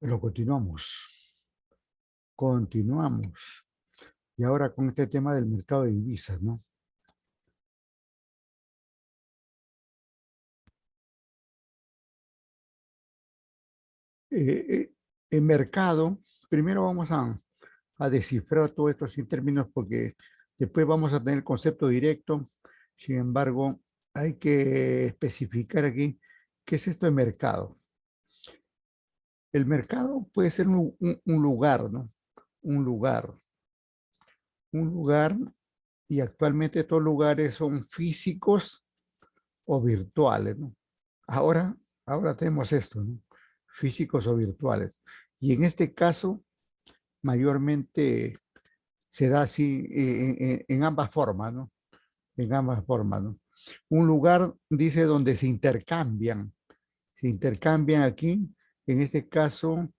Pero continuamos, continuamos. Y ahora con este tema del mercado de divisas, ¿no? Eh, eh, el mercado, primero vamos a descifrar todo esto sin términos porque después vamos a tener el concepto directo. Sin embargo, hay que especificar aquí qué es esto de mercado. El mercado puede ser un lugar, ¿no? Un lugar. Un lugar, y actualmente estos lugares son físicos o virtuales, ¿no? Ahora, ahora tenemos esto, ¿no? Físicos o virtuales. Y en este caso, mayormente se da así en ambas formas, ¿no? En ambas formas, ¿no? Un lugar, dice, donde se intercambian aquí, en este caso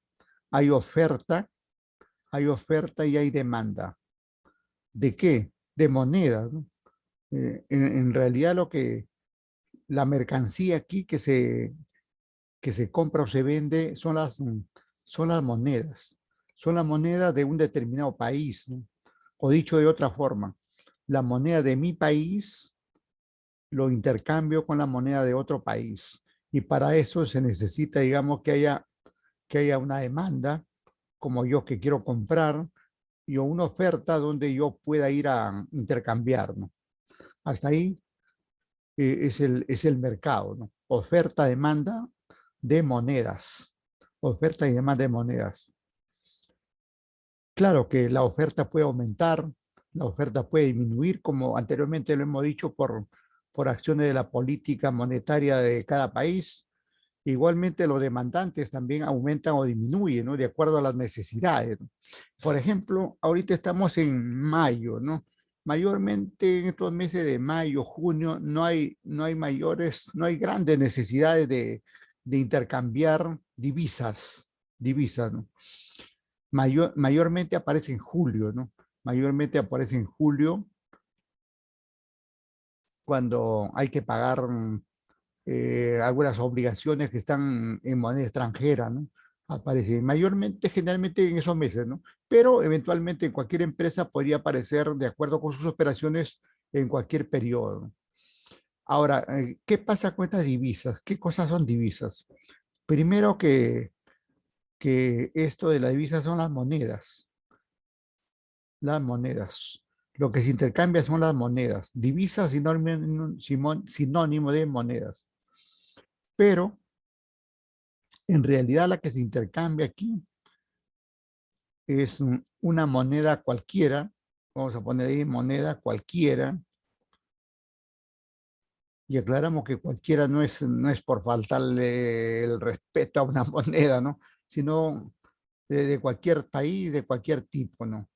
hay hay oferta y hay demanda. ¿De qué? De moneda, ¿no? En realidad la mercancía aquí que se compra o se vende son las monedas. Son las monedas de un determinado país, ¿no? O dicho de otra forma, la moneda de mi país lo intercambio con la moneda de otro país. Y para eso se necesita, digamos, que haya una demanda, como yo que quiero comprar, y una oferta donde yo pueda ir a intercambiar, ¿no? Hasta ahí es el mercado, ¿no? Oferta, demanda de monedas. Oferta y demanda de monedas. Claro que la oferta puede aumentar, la oferta puede disminuir, como anteriormente lo hemos dicho, por acciones de la política monetaria de cada país. Igualmente los demandantes también aumentan o disminuyen, ¿no? De acuerdo a las necesidades, ¿no? Por ejemplo, ahorita estamos en mayo, ¿no? Mayormente en estos meses de mayo, junio, no hay mayores, no hay grandes necesidades de intercambiar divisas, ¿no? Mayormente aparece en julio, ¿no? Mayormente aparece en julio cuando hay que pagar algunas obligaciones que están en moneda extranjera, ¿no? Aparece mayormente, generalmente en esos meses, ¿no? Pero eventualmente en cualquier empresa podría aparecer de acuerdo con sus operaciones en cualquier periodo, ¿no? Ahora, ¿qué pasa con estas divisas? ¿Qué cosas son divisas? Primero que esto de las divisas son las monedas. Las monedas. Lo que se intercambia son las monedas. Divisas sinónimo de monedas. Pero en realidad la que se intercambia aquí es una moneda cualquiera. Vamos a poner ahí moneda cualquiera. Y aclaramos que cualquiera no es por faltarle el respeto a una moneda, ¿no? Sino de cualquier país, de cualquier tipo, ¿no?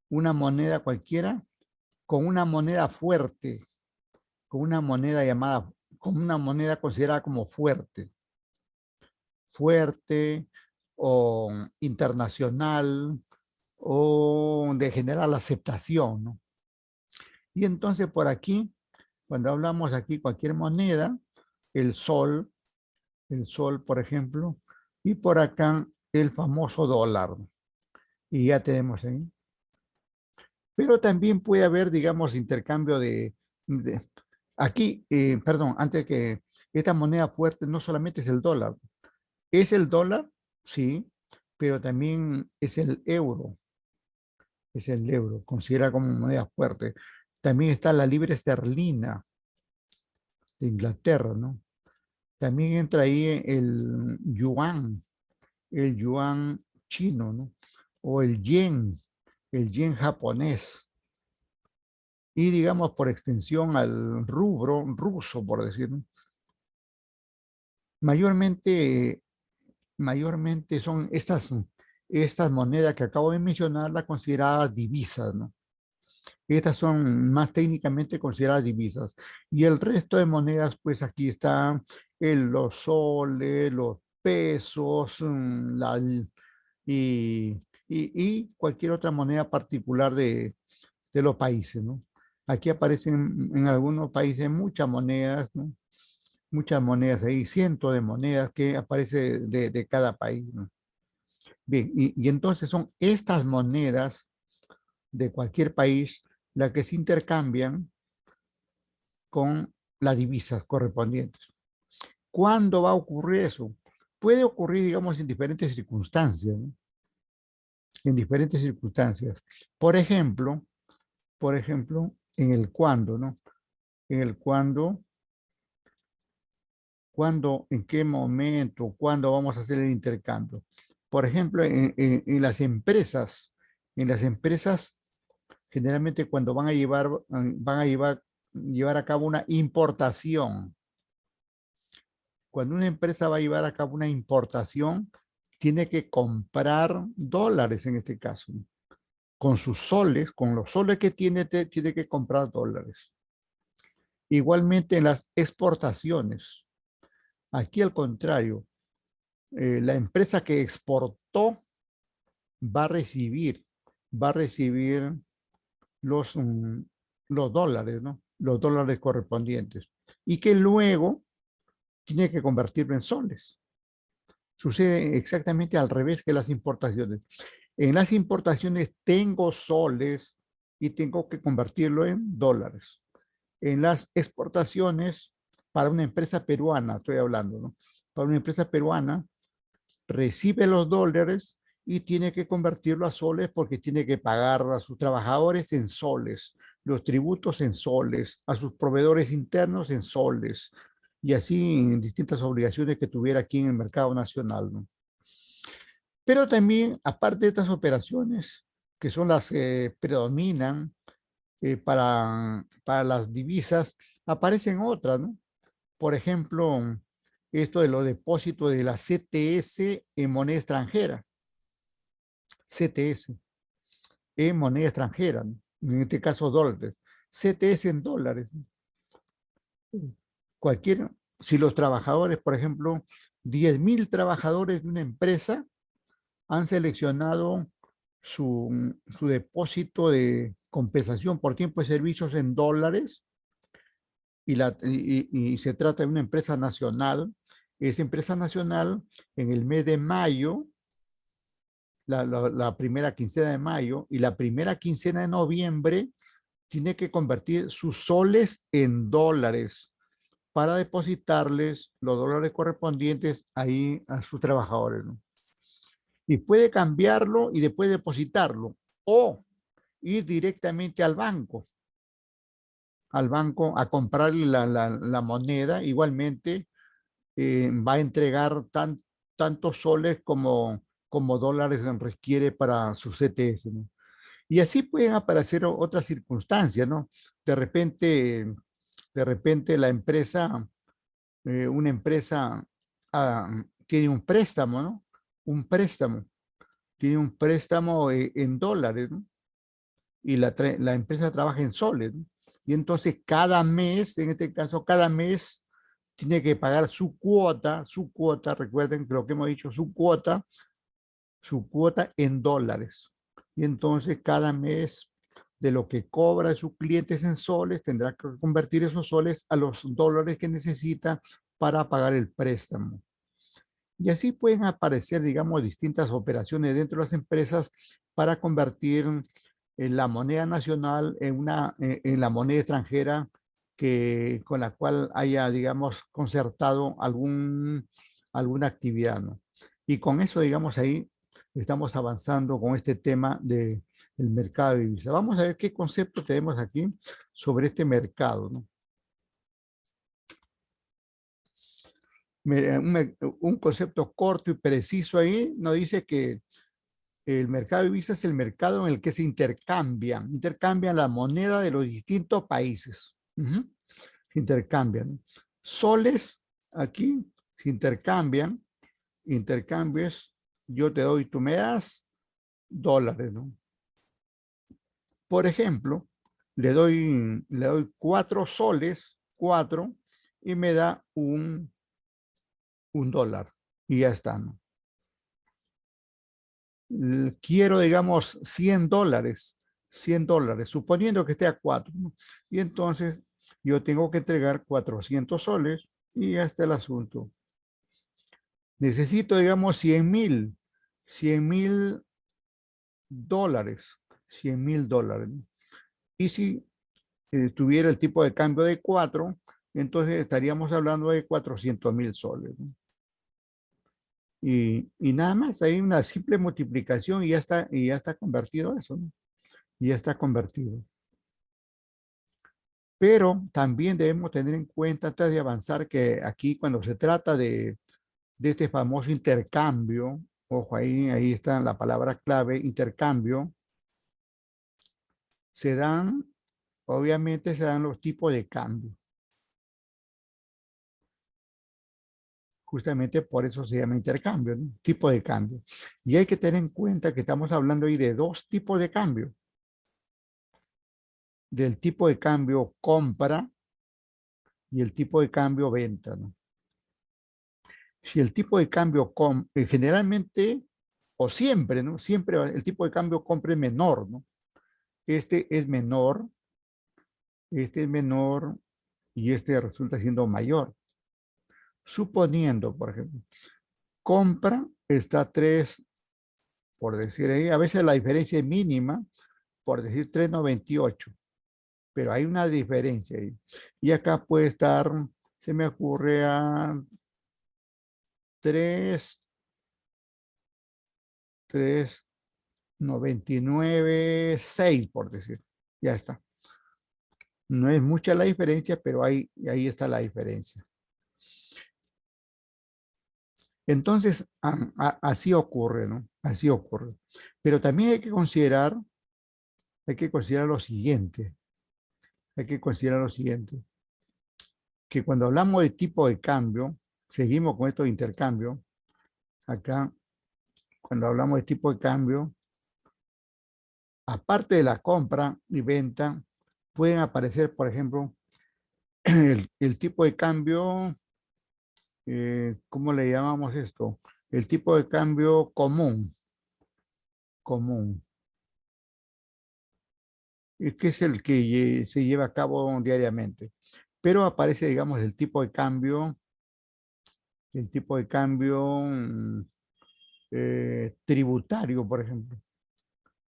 Una moneda cualquiera con una moneda fuerte, con una moneda llamada, con una moneda considerada como fuerte o internacional o de general aceptación, ¿no? Y entonces por aquí, cuando hablamos aquí cualquier moneda, el sol, el sol, por ejemplo, y por acá el famoso dólar, y ya tenemos ahí. Pero también puede haber, digamos, intercambio de aquí, perdón, antes que esta moneda fuerte no solamente es el dólar, es el dólar, sí, pero también es el euro, considera como moneda fuerte. También está la libra esterlina de Inglaterra, ¿no? También entra ahí el yuan chino, ¿no? O el yen japonés. Y digamos por extensión al rubro ruso, por decirlo. Mayormente, mayormente son estas monedas que acabo de mencionar, las consideradas divisas, ¿no? Estas son más técnicamente consideradas divisas. Y el resto de monedas, pues aquí están los soles, los pesos, y, y cualquier otra moneda particular de los países, ¿no? Aquí aparecen en algunos países muchas monedas, ¿no? Muchas monedas, hay cientos de monedas que aparecen de cada país, ¿no? Bien, y entonces son estas monedas de cualquier país las que se intercambian con las divisas correspondientes. ¿Cuándo va a ocurrir eso? Puede ocurrir, digamos, en diferentes circunstancias, ¿no? En diferentes circunstancias. Por ejemplo, en el cuándo, ¿no? En el cuándo, en qué momento, cuándo vamos a hacer el intercambio. Por ejemplo, en en las empresas, generalmente cuando van a llevar a cabo una importación. Cuando una empresa va a llevar a cabo una importación, tiene que comprar dólares en este caso. Con sus soles, con los soles que tiene, tiene que comprar dólares. Igualmente en las exportaciones. Aquí al contrario, la empresa que exportó va a recibir, va a recibir los, los dólares, ¿no? Los dólares correspondientes. Y que luego tiene que convertirlo en soles. Sucede exactamente al revés que las importaciones. En las importaciones tengo soles y tengo que convertirlo en dólares. En las exportaciones, para una empresa peruana, estoy hablando, ¿no? Para una empresa peruana, recibe los dólares y tiene que convertirlo a soles porque tiene que pagar a sus trabajadores en soles, los tributos en soles, a sus proveedores internos en soles, y así en distintas obligaciones que tuviera aquí en el mercado nacional, ¿no? Pero también, aparte de estas operaciones, que son las que predominan para las divisas, aparecen otras, ¿no? Por ejemplo, esto de los depósitos de la CTS en moneda extranjera. CTS en moneda extranjera, ¿no? En este caso dólares. CTS en dólares. Cualquier, si los trabajadores, por ejemplo, 10.000 trabajadores de una empresa han seleccionado su depósito de compensación por tiempo de servicios en dólares y se trata de una empresa nacional. Esa empresa nacional en el mes de mayo, la primera quincena de mayo y la primera quincena de noviembre, tiene que convertir sus soles en dólares para depositarles los dólares correspondientes ahí a sus trabajadores, ¿no? Y puede cambiarlo y después depositarlo o ir directamente al banco a comprarle la moneda. Igualmente va a entregar tantos soles como dólares requiere para su CTS, ¿no? Y así pueden aparecer otras circunstancias, ¿no? De repente, de repente la empresa, una empresa tiene un préstamo, ¿no? Un préstamo, tiene un préstamo en dólares, ¿no? Y la empresa trabaja en soles, ¿no? Y entonces cada mes, en este caso, cada mes tiene que pagar su cuota, recuerden lo que hemos dicho, su cuota en dólares. Y entonces cada mes de lo que cobra de sus clientes en soles, tendrá que convertir esos soles a los dólares que necesita para pagar el préstamo. Y así pueden aparecer, digamos, distintas operaciones dentro de las empresas para convertir en la moneda nacional en la moneda extranjera con la cual haya, digamos, concertado alguna actividad, ¿no? Y con eso, digamos, ahí estamos avanzando con este tema del mercado de divisas. Vamos a ver qué concepto tenemos aquí sobre este mercado, ¿no? Un concepto corto y preciso ahí nos dice que el mercado de divisas es el mercado en el que se intercambian la moneda de los distintos países. Intercambian. Soles, aquí se intercambios, yo te doy, tú me das dólares, ¿no? Por ejemplo, le doy 4 soles, 4, y me da un dólar, y ya está, ¿no? Quiero, digamos, 100 dólares, 100 dólares, suponiendo que esté a 4, ¿no? Y entonces yo tengo que entregar 400 soles y ya está el asunto. Necesito, digamos, 100.000. $100,000. $100,000. Y si tuviera el tipo de cambio de 4, entonces estaríamos hablando de 400,000 soles, ¿no? Y nada más, hay una simple multiplicación y ya está convertido eso, ¿no? Y ya está convertido. Pero también debemos tener en cuenta antes de avanzar que aquí cuando se trata de este famoso intercambio, ojo, ahí está la palabra clave, intercambio, se dan, obviamente se dan los tipos de cambio. Justamente por eso se llama intercambio, ¿no? Tipo de cambio. Y hay que tener en cuenta que estamos hablando ahí de dos tipos de cambio. Del tipo de cambio compra y el tipo de cambio venta, ¿no? Si el tipo de cambio generalmente o siempre, ¿no? Siempre el tipo de cambio compra es menor, ¿no? Este es menor, este es menor y este resulta siendo mayor. Suponiendo, por ejemplo, compra está 3, por decir ahí, a veces la diferencia es mínima, por decir 3,98, pero hay una diferencia ahí. Y acá puede estar, se me ocurre a 3, 3,99,6, por decir. Ya está. No es mucha la diferencia, pero ahí está la diferencia. Entonces, así ocurre, ¿no? Así ocurre. Pero también hay que considerar lo siguiente. Hay que considerar lo siguiente. Que cuando hablamos de tipo de cambio, seguimos con esto de intercambio. Acá, cuando hablamos de tipo de cambio, aparte de la compra y venta, pueden aparecer, por ejemplo, el tipo de cambio, ¿cómo le llamamos esto? El tipo de cambio común, común, que es el que se lleva a cabo diariamente. Pero aparece, digamos, el tipo de cambio tributario, por ejemplo.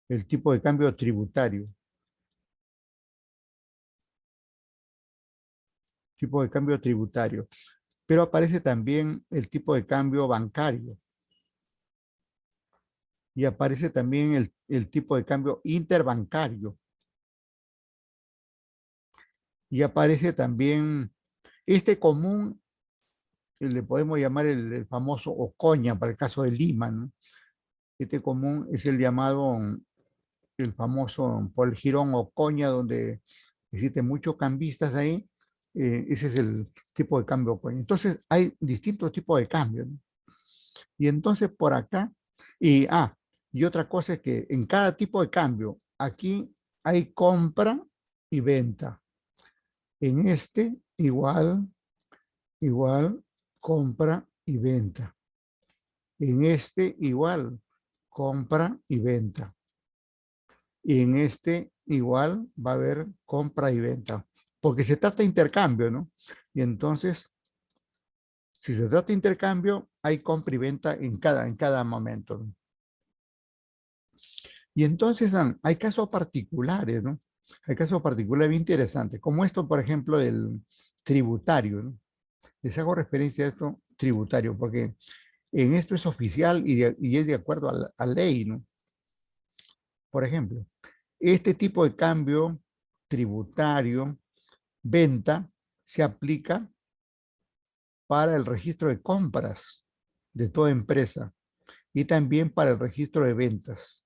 El tipo de cambio tributario. Tipo de cambio tributario. Pero aparece también el tipo de cambio bancario. Y aparece también el tipo de cambio interbancario. Y aparece también este común, le podemos llamar el famoso Ocoña para el caso de Lima, ¿no? Este común es el llamado, el famoso por el jirón Ocoña, donde existen muchos cambistas ahí. Ese es el tipo de cambio Ocoña. Entonces hay distintos tipos de cambio, ¿no? Y entonces por acá, y otra cosa es que en cada tipo de cambio, aquí hay compra y venta. En este igual, compra y venta. En este igual, compra y venta. Y en este igual va a haber compra y venta. Porque se trata de intercambio, ¿no? Y entonces, si se trata de intercambio, hay compra y venta en cada momento, ¿no? Y entonces hay casos particulares, ¿no? Hay casos particulares bien interesantes, como esto, por ejemplo, del tributario, ¿no? Les hago referencia a esto tributario, porque en esto es oficial y es de acuerdo a ley, ¿no? Por ejemplo, este tipo de cambio tributario, venta, se aplica para el registro de compras de toda empresa y también para el registro de ventas.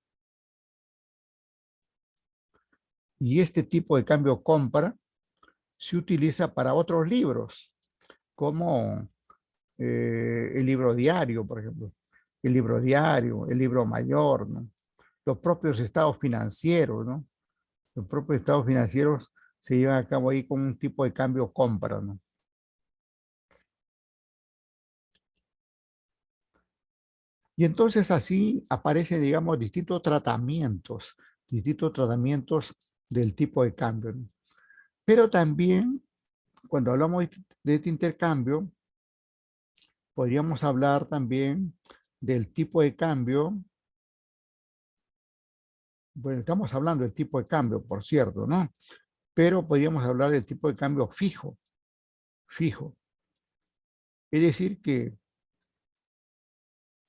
Y este tipo de cambio compra se utiliza para otros libros, como el libro diario, por ejemplo, el libro diario, el libro mayor, ¿no? Los propios estados financieros, ¿no? Los propios estados financieros se llevan a cabo ahí con un tipo de cambio compra, ¿no? Y entonces así aparecen, digamos, distintos tratamientos del tipo de cambio, ¿no? Pero también, cuando hablamos de este intercambio, podríamos hablar también del tipo de cambio, bueno, estamos hablando del tipo de cambio, por cierto, ¿no? Pero podríamos hablar del tipo de cambio fijo, fijo. Es decir, que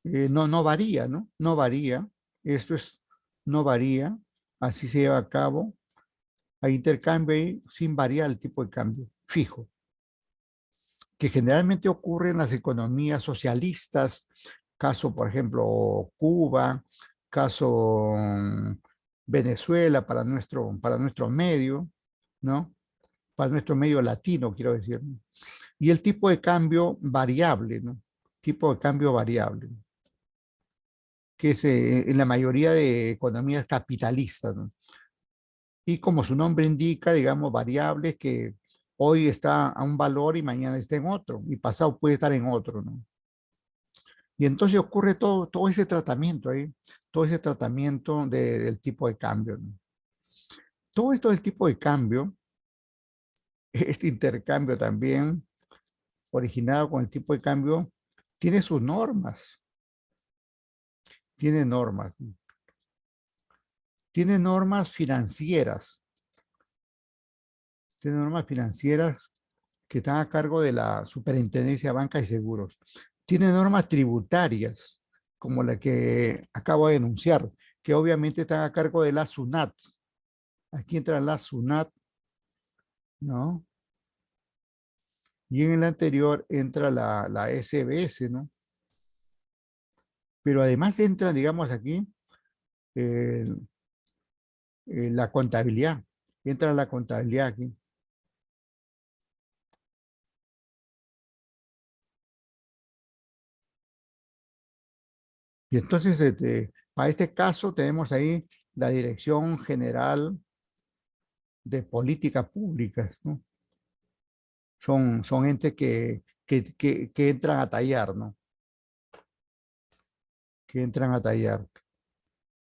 no varía, ¿no? No varía. Esto es, no varía. Así se lleva a cabo. Hay intercambio ahí sin variar el tipo de cambio, fijo, que generalmente ocurre en las economías socialistas, caso, por ejemplo, Cuba, caso Venezuela para nuestro medio, ¿no? Para nuestro medio latino, quiero decir. ¿No? Y el tipo de cambio variable, ¿no? Tipo de cambio variable, que es en la mayoría de economías capitalistas, ¿no? Y como su nombre indica, digamos, variables que hoy está a un valor y mañana está en otro, y pasado puede estar en otro, ¿no? Y entonces ocurre todo ese tratamiento ahí, todo ese tratamiento del tipo de cambio, ¿no? Todo esto del tipo de cambio, este intercambio también, originado con el tipo de cambio, tiene sus normas, tiene normas, ¿no? Tiene normas financieras, tiene normas financieras que están a cargo de la Superintendencia de Banca y Seguros. Tiene normas tributarias, como la que acabo de denunciar, que obviamente están a cargo de la SUNAT. Aquí entra la SUNAT, ¿no? Y en el anterior entra la SBS, ¿no? Pero además entra, digamos, aquí eh, la contabilidad. Entra la contabilidad aquí. Y entonces, para este caso, tenemos ahí la Dirección General de Políticas Públicas, ¿no? Son entes que entran a tallar, ¿no? Que entran a tallar.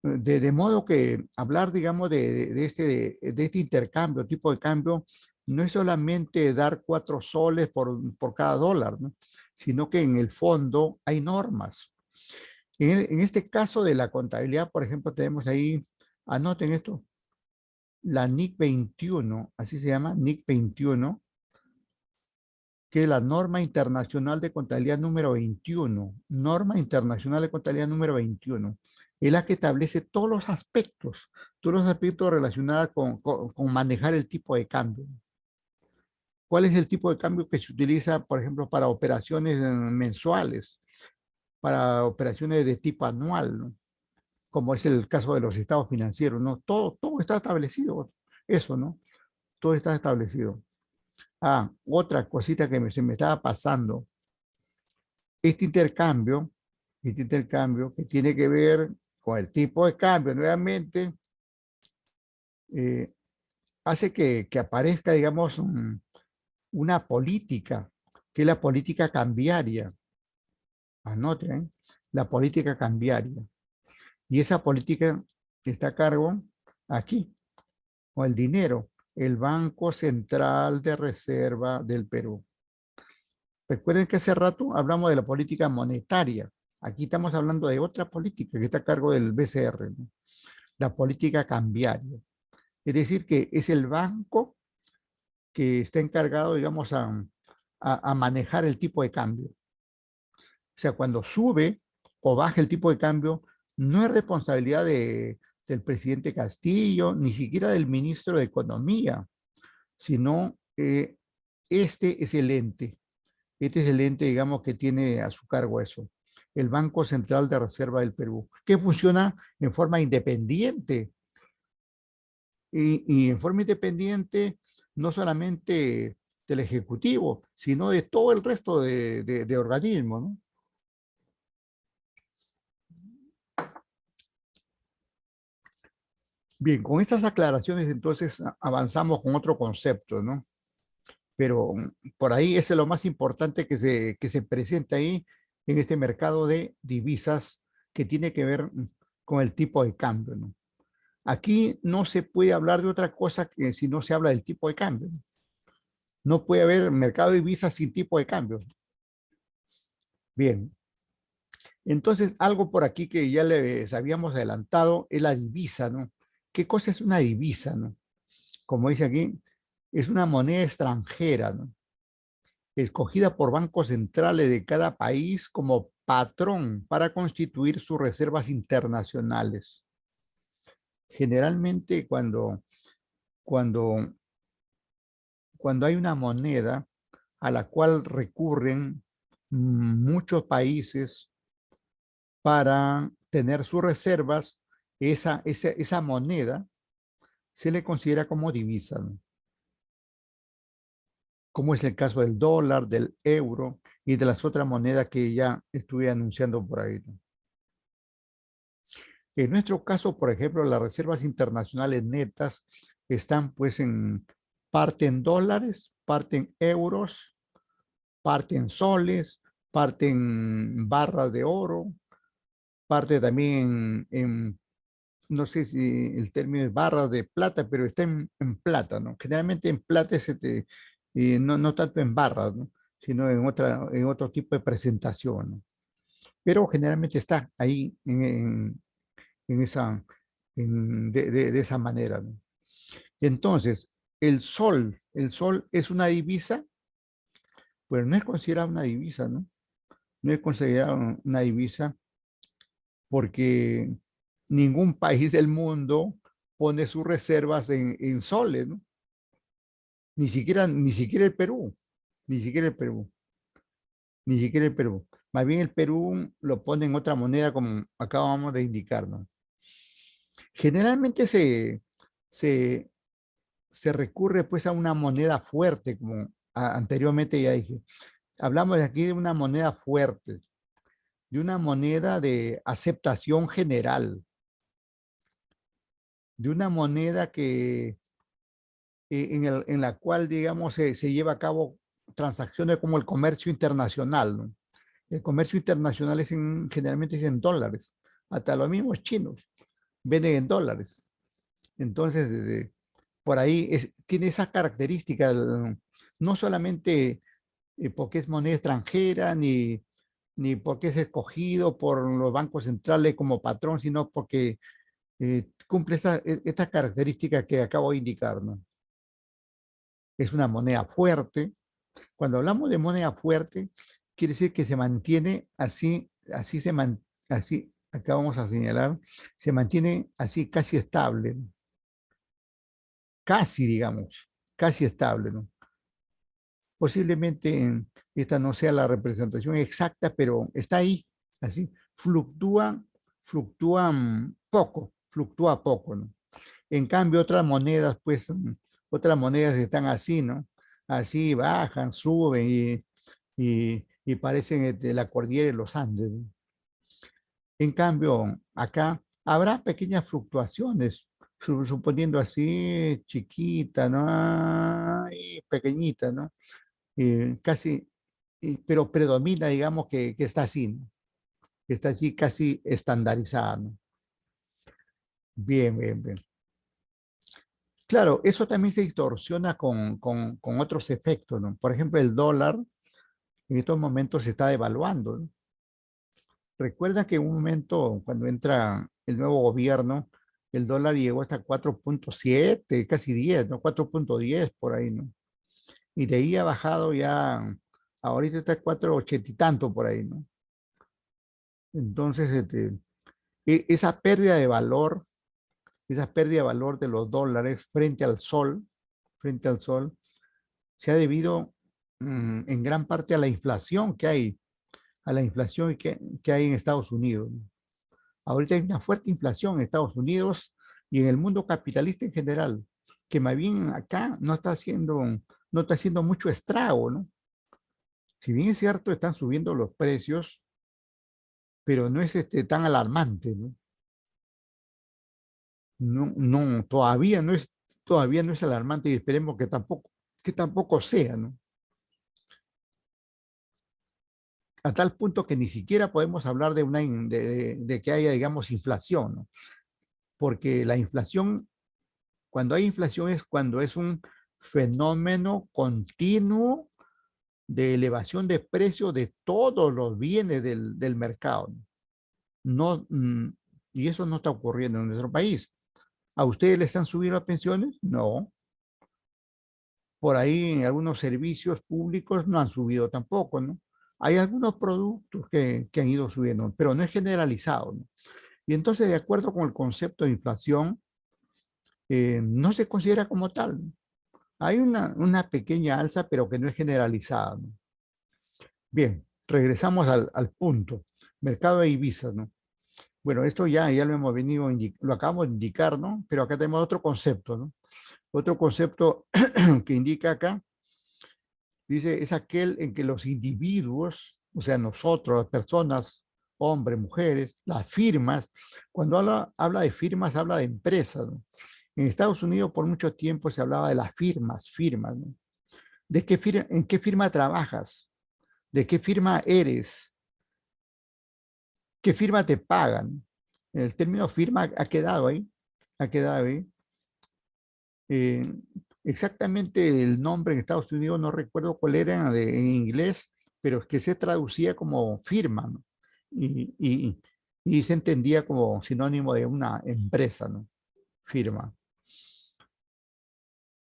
De modo que hablar, digamos, de este intercambio, tipo de cambio, no es solamente dar 4 soles por cada dólar, ¿no? Sino que en el fondo hay normas. En este caso de la contabilidad, por ejemplo, tenemos ahí, anoten esto, la NIC 21, así se llama, NIC 21, que es la norma internacional de contabilidad número 21, norma internacional de contabilidad número 21, es la que establece todos los aspectos relacionados con manejar el tipo de cambio. ¿Cuál es el tipo de cambio que se utiliza, por ejemplo, para operaciones mensuales, para operaciones de tipo anual, ¿no? Como es el caso de los estados financieros, ¿no? Todo está establecido, eso, ¿no? Todo está establecido. Ah, otra cosita se me estaba pasando. Este intercambio, este intercambio que tiene que ver con el tipo de cambio, nuevamente, eh, hace que aparezca, digamos, una política, que es la política cambiaria. Anoten, ¿eh? La política cambiaria. Y esa política está a cargo aquí, con el dinero, el Banco Central de Reserva del Perú. Recuerden que hace rato hablamos de la política monetaria. Aquí estamos hablando de otra política que está a cargo del BCR, ¿no? La política cambiaria. Es decir, que es el banco que está encargado, digamos, a manejar el tipo de cambio. O sea, cuando sube o baja el tipo de cambio, no es responsabilidad del presidente Castillo, ni siquiera del ministro de Economía, sino este es el ente. Este es el ente, digamos, que tiene a su cargo eso. El Banco Central de Reserva del Perú, que funciona en forma independiente. Y en forma independiente, no solamente del Ejecutivo, sino de todo el resto de organismos, ¿no? Bien, con estas aclaraciones entonces avanzamos con otro concepto, ¿no? Pero por ahí ese es lo más importante que se presenta ahí en este mercado de divisas que tiene que ver con el tipo de cambio, ¿no? Aquí no se puede hablar de otra cosa que si no se habla del tipo de cambio. No puede haber mercado de divisas sin tipo de cambio. Bien, Entonces, algo por aquí que ya les habíamos adelantado es la divisa, ¿no? ¿Qué cosa es una divisa, no? Como dice aquí, es una moneda extranjera, ¿no? Escogida por bancos centrales de cada país como patrón para constituir sus reservas internacionales. Generalmente cuando, cuando hay una moneda a la cual recurren muchos países para tener sus reservas, esa moneda se le considera como divisa, ¿no? Como es el caso del dólar, del euro y de las otras monedas que ya estuve anunciando por ahí, ¿no? En nuestro caso, por ejemplo, las reservas internacionales netas están pues en parte en dólares, parte en euros, parte en soles, parte en barras de oro, parte también no sé si el término es barras de plata, pero está en plata, ¿no? Generalmente en plata no, no tanto en barras, ¿no? Sino en otro tipo de presentación, ¿no? Pero generalmente está ahí en esa, de esa manera, ¿no? Entonces, el sol es una divisa, pero no es considerada una divisa, ¿no? No es considerada una divisa porque ningún país del mundo pone sus reservas en soles, ¿no? Ni siquiera el Perú, ni siquiera el Perú, ni siquiera el Perú. Más bien el Perú lo pone en otra moneda como acabamos de indicar, ¿no? Generalmente se, se recurre pues a una moneda fuerte, como anteriormente ya dije. Hablamos de aquí de una moneda fuerte, de una moneda de aceptación general, de una moneda que en la cual, digamos, se lleva a cabo transacciones como el comercio internacional, ¿no? El comercio internacional generalmente es en dólares. Hasta los mismos chinos venden en dólares. Entonces, por ahí tiene esa característica, no solamente porque es moneda extranjera, ni porque es escogido por los bancos centrales como patrón, sino porque cumple esta característica que acabo de indicar, ¿no? Es una moneda fuerte. Cuando hablamos de moneda fuerte, quiere decir que se mantiene así, así, acá vamos a señalar, se mantiene así casi estable, ¿no? Casi, digamos, casi estable, ¿no? Posiblemente esta no sea la representación exacta, pero está ahí, así, fluctúa poco, ¿no? En cambio, otras monedas, pues, otras monedas están así, ¿no? Así bajan, suben y parecen de la cordillera de los Andes, ¿no? En cambio, acá habrá pequeñas fluctuaciones, suponiendo así, chiquita, ¿no? Ay, pequeñita, ¿no? Casi, pero predomina, digamos, que está así, ¿no? Que está así casi estandarizada, ¿no? Bien, bien, bien. Claro, eso también se distorsiona con otros efectos, ¿no? Por ejemplo, el dólar en estos momentos se está devaluando, ¿no? Recuerda que en un momento, cuando entra el nuevo gobierno, el dólar llegó hasta 4.7, casi 10, ¿no? 4.10 por ahí, ¿no? Y de ahí ha bajado ya, ahorita está 4.80 y tanto por ahí, ¿no? Entonces, esa pérdida de valor, esa pérdida de valor de los dólares frente al sol, se ha debido en gran parte a la inflación que hay, a la inflación que hay en Estados Unidos, ¿no? Ahorita hay una fuerte inflación en Estados Unidos y en el mundo capitalista en general, que más bien acá no está haciendo mucho estrago, ¿no? Si bien es cierto, están subiendo los precios, pero no es tan alarmante, ¿no? No, no, todavía no es alarmante y esperemos que tampoco sea, ¿no? A tal punto que ni siquiera podemos hablar de que haya, digamos, inflación, ¿no? Porque la inflación, cuando hay inflación es cuando es un fenómeno continuo de elevación de precios de todos los bienes del mercado, ¿no? No, y eso no está ocurriendo en nuestro país. ¿A ustedes les han subido las pensiones? No. Por ahí en algunos servicios públicos no han subido tampoco, ¿no? Hay algunos productos que han ido subiendo, pero no es generalizado, ¿no? Y entonces, de acuerdo con el concepto de inflación, no se considera como tal, ¿no? Hay una pequeña alza, pero que no es generalizada, ¿no? Bien, regresamos al punto. Mercado de divisas, ¿no? Bueno, esto ya lo hemos venido, lo acabamos de indicar, ¿no? Pero acá tenemos otro concepto, ¿no? Otro concepto que indica acá, dice, es aquel en que los individuos, o sea, nosotros, las personas, hombres, mujeres, las firmas, cuando habla de firmas, habla de empresas, ¿no? En Estados Unidos por mucho tiempo se hablaba de las firmas, ¿no? ¿De qué firma, en qué firma trabajas? ¿De qué firma eres? ¿Qué firma te pagan? El término firma ha quedado ahí, ha quedado ahí. Eh, exactamente el nombre en Estados Unidos, no recuerdo cuál era en inglés, pero es que se traducía como firma, ¿no? Y, y, y se entendía como sinónimo de una empresa, ¿no? Firma.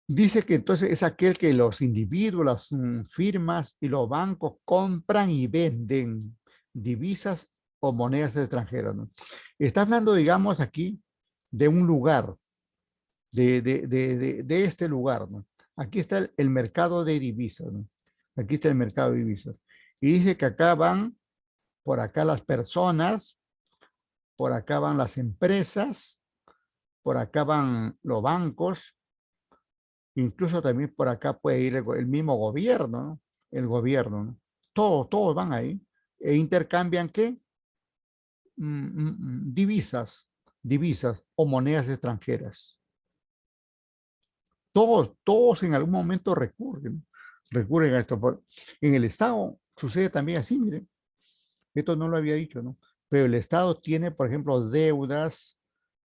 Dice que entonces es aquel que los individuos, las firmas y los bancos compran y venden divisas o monedas extranjeras, ¿no? Está hablando, digamos, aquí de un lugar, de este lugar, ¿no? Aquí está el mercado de divisas, ¿no? Aquí está el mercado de divisas. Y dice que acá van, por acá las personas, por acá van las empresas, por acá van los bancos, incluso también por acá puede ir el mismo gobierno, ¿no? El gobierno, ¿no? Todos van ahí e intercambian ¿qué? Divisas o monedas extranjeras. Todos en algún momento recurren a esto. En el Estado sucede también así, miren, esto no lo había dicho, ¿no? Pero el Estado tiene, por ejemplo, deudas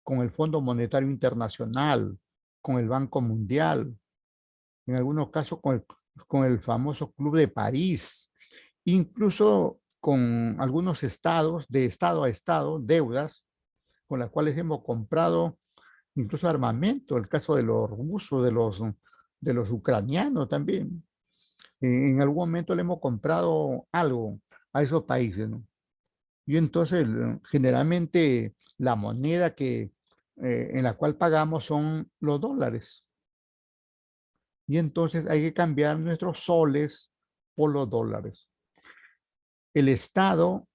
con el Fondo Monetario Internacional, con el Banco Mundial, en algunos casos con el famoso Club de París, incluso con algunos estados, de estado a estado, deudas con las cuales hemos comprado incluso armamento, el caso de los rusos, de los ucranianos también. En algún momento le hemos comprado algo a esos países, ¿no? Y entonces generalmente la moneda en la cual pagamos son los dólares. Y entonces hay que cambiar nuestros soles por los dólares. El Estado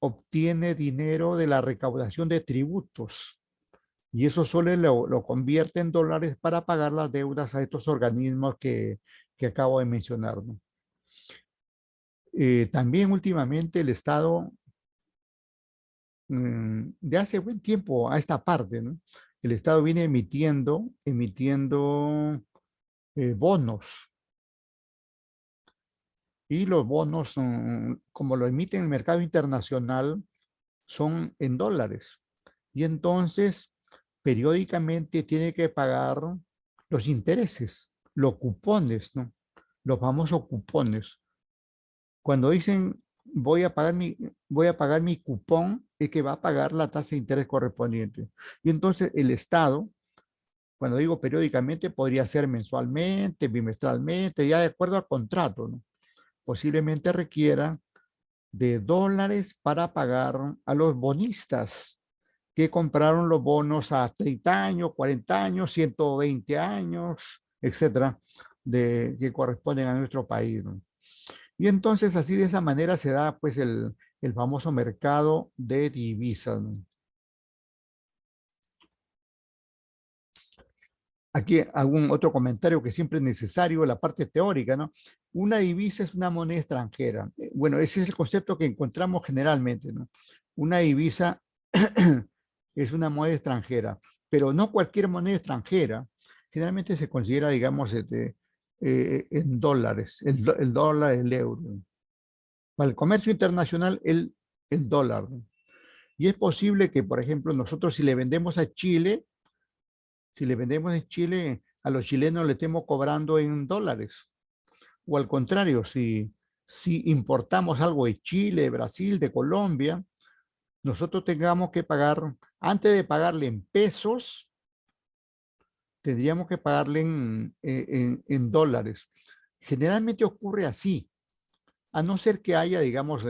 obtiene dinero de la recaudación de tributos y eso solo lo convierte en dólares para pagar las deudas a estos organismos que acabo de mencionar, ¿no? También últimamente el Estado, de hace buen tiempo a esta parte, ¿no? El Estado viene emitiendo bonos y los bonos, como lo emite en el mercado internacional, son en dólares. Y entonces, periódicamente tiene que pagar los intereses, los cupones, ¿no? Los famosos cupones. Cuando dicen voy a pagar mi cupón, es que va a pagar la tasa de interés correspondiente. Y entonces el Estado, cuando digo periódicamente, podría ser mensualmente, bimestralmente, ya de acuerdo al contrato, ¿no? Posiblemente requiera de dólares para pagar a los bonistas que compraron los bonos a 30 años, 40 años, 120 años, etcétera, que corresponden a nuestro país, ¿no? Y entonces así de esa manera se da pues el famoso mercado de divisas, ¿no? Aquí algún otro comentario que siempre es necesario, la parte teórica, ¿no? Una divisa es una moneda extranjera. Bueno, ese es el concepto que encontramos generalmente, ¿no? Una divisa es una moneda extranjera, pero no cualquier moneda extranjera. Generalmente se considera, digamos, en dólares, el dólar, el euro. Para el comercio internacional, el dólar, ¿no? Y es posible que, por ejemplo, nosotros si le vendemos a Chile, si le vendemos en Chile, a los chilenos le estemos cobrando en dólares. O al contrario, si importamos algo de Chile, de Brasil, de Colombia, nosotros tengamos que pagar, antes de pagarle en pesos, tendríamos que pagarle en dólares. Generalmente ocurre así, a no ser que haya, digamos,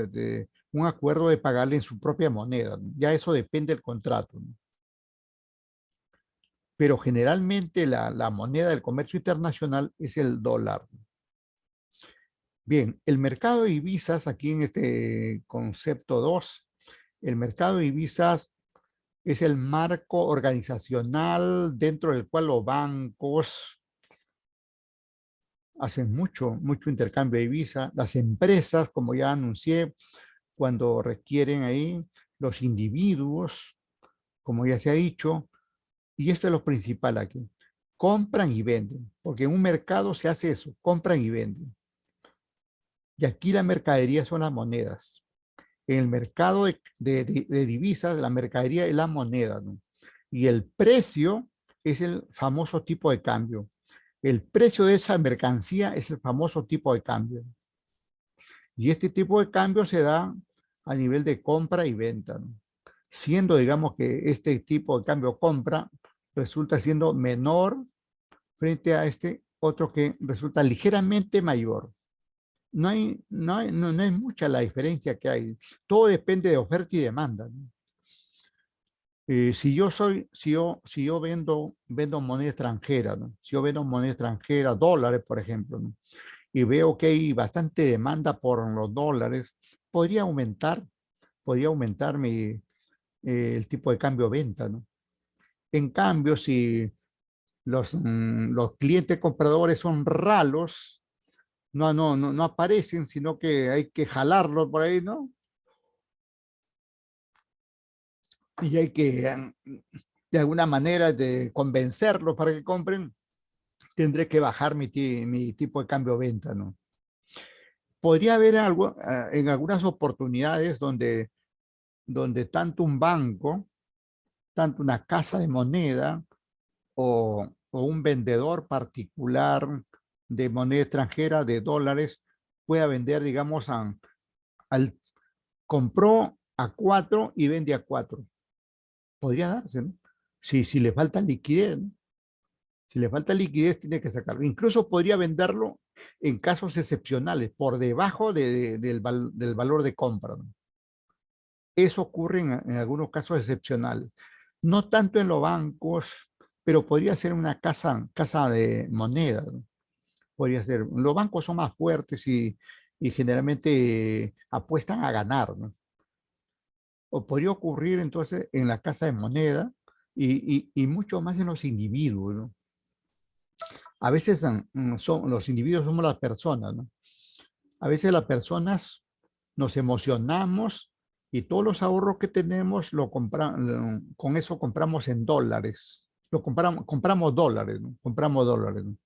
un acuerdo de pagarle en su propia moneda, ¿no? Ya eso depende del contrato, ¿no? Pero generalmente la moneda del comercio internacional es el dólar. Bien, el mercado de divisas, aquí en este concepto 2, el mercado de divisas es el marco organizacional dentro del cual los bancos hacen mucho intercambio de divisas. Las empresas, como ya anuncié, cuando requieren ahí, los individuos, como ya se ha dicho, y esto es lo principal aquí, compran y venden, porque en un mercado se hace eso, compran y venden. Y aquí la mercadería son las monedas. En el mercado de divisas, la mercadería es la moneda, ¿no? Y el precio es el famoso tipo de cambio. El precio de esa mercancía es el famoso tipo de cambio. Y este tipo de cambio se da a nivel de compra y venta, ¿no? Siendo, digamos, que este tipo de cambio compra resulta siendo menor frente a este otro que resulta ligeramente mayor. No hay mucha la diferencia que hay. Todo depende de oferta y demanda, ¿no? Si yo vendo moneda extranjera, ¿no? Si yo vendo moneda extranjera, dólares, por ejemplo, ¿no? Y veo que hay bastante demanda por los dólares, podría aumentar el tipo de cambio venta, ¿no? En cambio, si los clientes compradores son raros, no aparecen, sino que hay que jalarlos por ahí, ¿no? Y hay que, de alguna manera, de convencerlos para que compren, tendré que bajar mi tipo de cambio venta, ¿no? Podría haber algo, en algunas oportunidades donde tanto un banco, tanto una casa de moneda o un vendedor particular de moneda extranjera, de dólares, pueda vender, digamos, al compró a 4 y vende a 4. Podría darse, ¿no? Si le falta liquidez, ¿no? Si le falta liquidez, tiene que sacarlo. Incluso podría venderlo en casos excepcionales, por debajo del valor de compra, ¿no? Eso ocurre en algunos casos excepcionales. No tanto en los bancos, pero podría ser una casa de moneda, ¿no? Podría ser. Los bancos son más fuertes y generalmente apuestan a ganar, ¿no? O podría ocurrir entonces en la casa de moneda y mucho más en los individuos, ¿no? A veces los individuos somos las personas, ¿no? A veces las personas nos emocionamos y todos los ahorros que tenemos con eso compramos en dólares. Compramos dólares, ¿no? Compramos dólares, ¿no?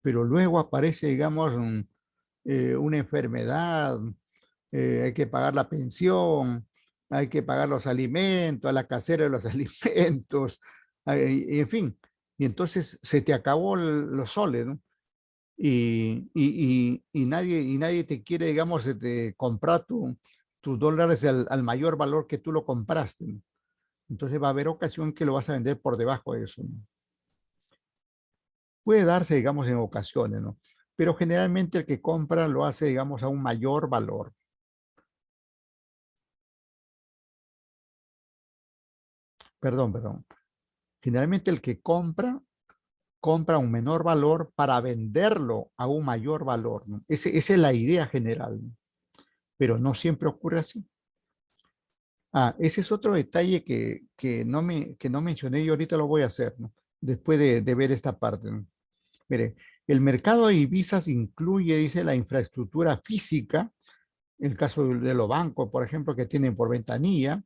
Pero luego aparece, digamos, una enfermedad, hay que pagar la pensión, hay que pagar los alimentos, a la casera de los alimentos, en fin. Y entonces se te acabó los soles, ¿no? Y nadie te quiere, digamos, comprar tus dólares al mayor valor que tú lo compraste, ¿no? Entonces va a haber ocasión que lo vas a vender por debajo de eso, ¿no? Puede darse, digamos, en ocasiones, ¿no? Pero generalmente el que compra lo hace, digamos, a un mayor valor. Perdón. Generalmente el que compra un menor valor para venderlo a un mayor valor, ¿no? Esa es la idea general, ¿no? Pero no siempre ocurre así. Ese es otro detalle que no mencioné y ahorita lo voy a hacer, ¿no? Después de ver esta parte, ¿no? Mire, el mercado de divisas incluye, dice, la infraestructura física, el caso de los bancos, por ejemplo, que tienen por ventanilla,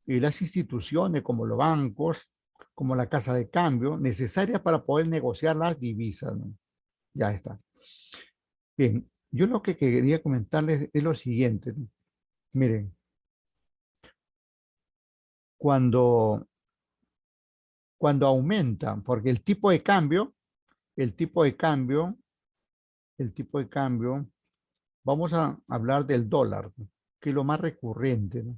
y las instituciones como los bancos, como la casa de cambio, necesarias para poder negociar las divisas, ¿no? Ya está. Bien, yo lo que quería comentarles es lo siguiente, ¿no? Miren, cuando, cuando aumenta, porque el tipo de cambio, el tipo de cambio, vamos a hablar del dólar, ¿no? Que es lo más recurrente, ¿no?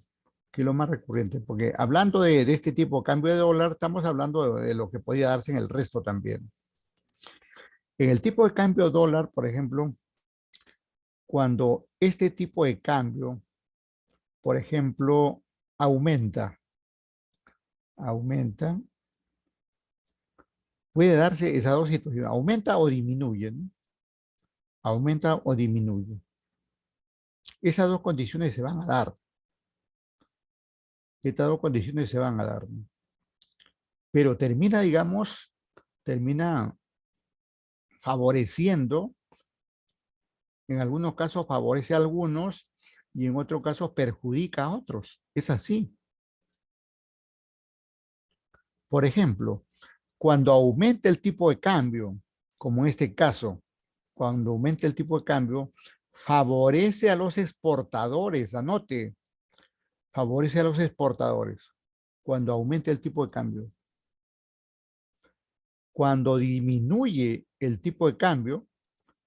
que es lo más recurrente, porque hablando de este tipo de cambio de dólar, estamos hablando de lo que podría darse en el resto también. En el tipo de cambio dólar, por ejemplo, cuando este tipo de cambio, por ejemplo, aumenta, aumenta, puede darse esas dos situaciones, aumenta o disminuye, ¿no? Aumenta o disminuye. Esas dos condiciones se van a dar. Estas dos condiciones se van a dar, ¿no? Pero termina, digamos, termina favoreciendo, en algunos casos favorece a algunos y en otros casos perjudica a otros. Es así. Por ejemplo, cuando aumenta el tipo de cambio, como en este caso, cuando aumenta el tipo de cambio, favorece a los exportadores, anote, favorece a los exportadores cuando aumenta el tipo de cambio. Cuando disminuye el tipo de cambio,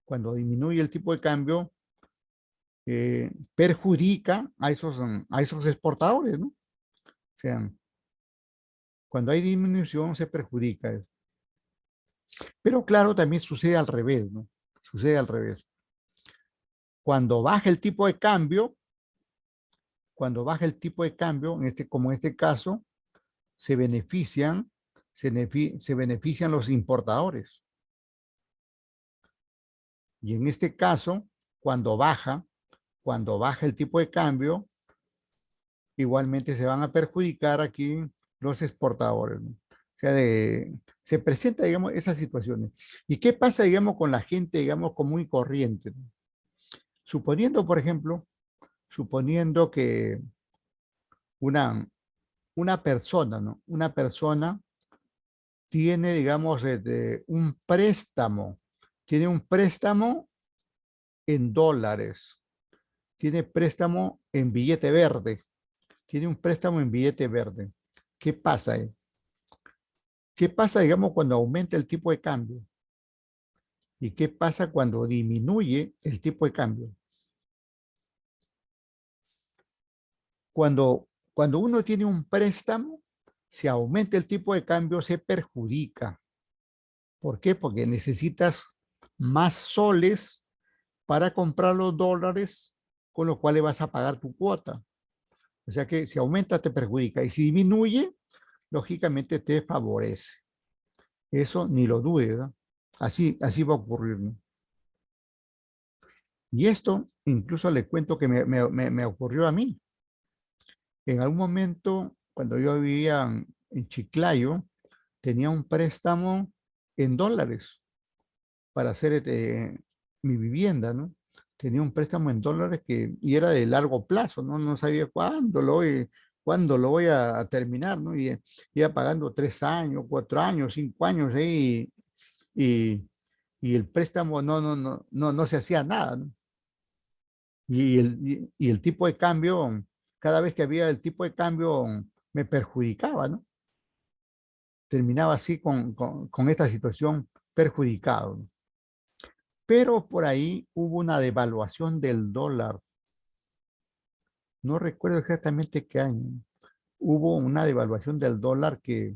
cuando disminuye el tipo de cambio, perjudica a esos exportadores, ¿no? O sea, cuando hay disminución se perjudica eso. Pero claro, también sucede al revés, ¿no? Sucede al revés. Cuando baja el tipo de cambio, cuando baja el tipo de cambio, como en este caso, se benefician, se benefician los importadores. Y en este caso, cuando baja el tipo de cambio, igualmente se van a perjudicar aquí los exportadores, ¿no? O sea, se presenta, digamos, esas situaciones. ¿Y qué pasa, digamos, con la gente, digamos, común y corriente, ¿no? Suponiendo, por ejemplo, suponiendo que una, una persona, ¿no? Una persona tiene, digamos, tiene un préstamo en dólares, tiene préstamo en billete verde, tiene un préstamo en billete verde. ¿Qué pasa ahí? ¿Qué pasa, digamos, cuando aumenta el tipo de cambio? ¿Y qué pasa cuando disminuye el tipo de cambio? Cuando uno tiene un préstamo, si aumenta el tipo de cambio, se perjudica. ¿Por qué? Porque necesitas más soles para comprar los dólares con los cuales vas a pagar tu cuota. O sea que si aumenta, te perjudica. Y si disminuye, lógicamente te favorece. Eso ni lo dudes, ¿no? Así va a ocurrir, ¿no? Y esto incluso le cuento que me ocurrió a mí. En algún momento, cuando yo vivía en Chiclayo, tenía un préstamo en dólares para hacer mi vivienda, ¿no? Tenía un préstamo en dólares y era de largo plazo, ¿no? No sabía cuándo lo voy a terminar, ¿no? Y iba pagando 3 años, 4 años, 5 años ahí y, y el préstamo no se hacía nada, ¿no? Y el tipo de cambio, cada vez que había el tipo de cambio, me perjudicaba, ¿no? Terminaba así con esta situación perjudicado, ¿no? Pero por ahí hubo una devaluación del dólar. No recuerdo exactamente qué año. Hubo una devaluación del dólar que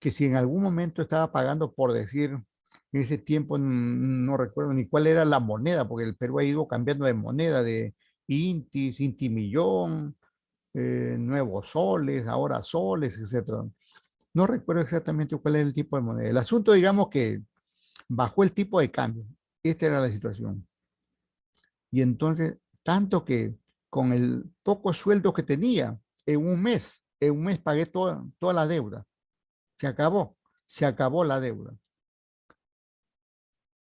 si en algún momento estaba pagando, por decir, en ese tiempo no recuerdo ni cuál era la moneda, porque el Perú ha ido cambiando de moneda, de Intis, Intimillón, nuevos soles, ahora soles, etcétera. No recuerdo exactamente cuál era el tipo de moneda. El asunto, digamos que bajó el tipo de cambio. Esta era la situación. Y entonces, tanto que con el poco sueldo que tenía, en un mes pagué toda la deuda. Se acabó, se acabó la deuda.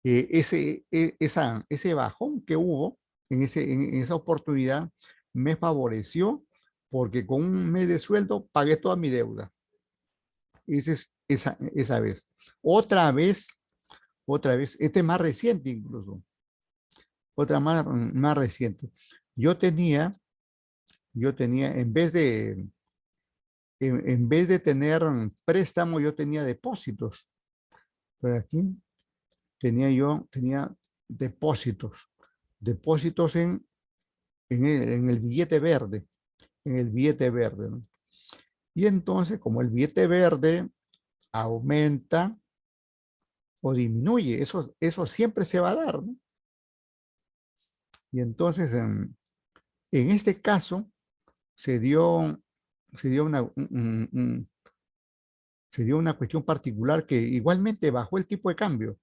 Ese bajón que hubo en esa oportunidad me favoreció porque con un mes de sueldo pagué toda mi deuda. Esa vez. Otra vez, otra vez, este es más reciente incluso, más reciente. Yo tenía, en vez de tener préstamo, yo tenía depósitos. Pues aquí tenía depósitos, depósitos en el billete verde. en el billete verde, ¿no? Y entonces, como el billete verde aumenta o disminuye, eso siempre se va a dar, ¿no? Y entonces, en este caso, se dio, se dio se dio una cuestión particular que igualmente bajó el tipo de cambio,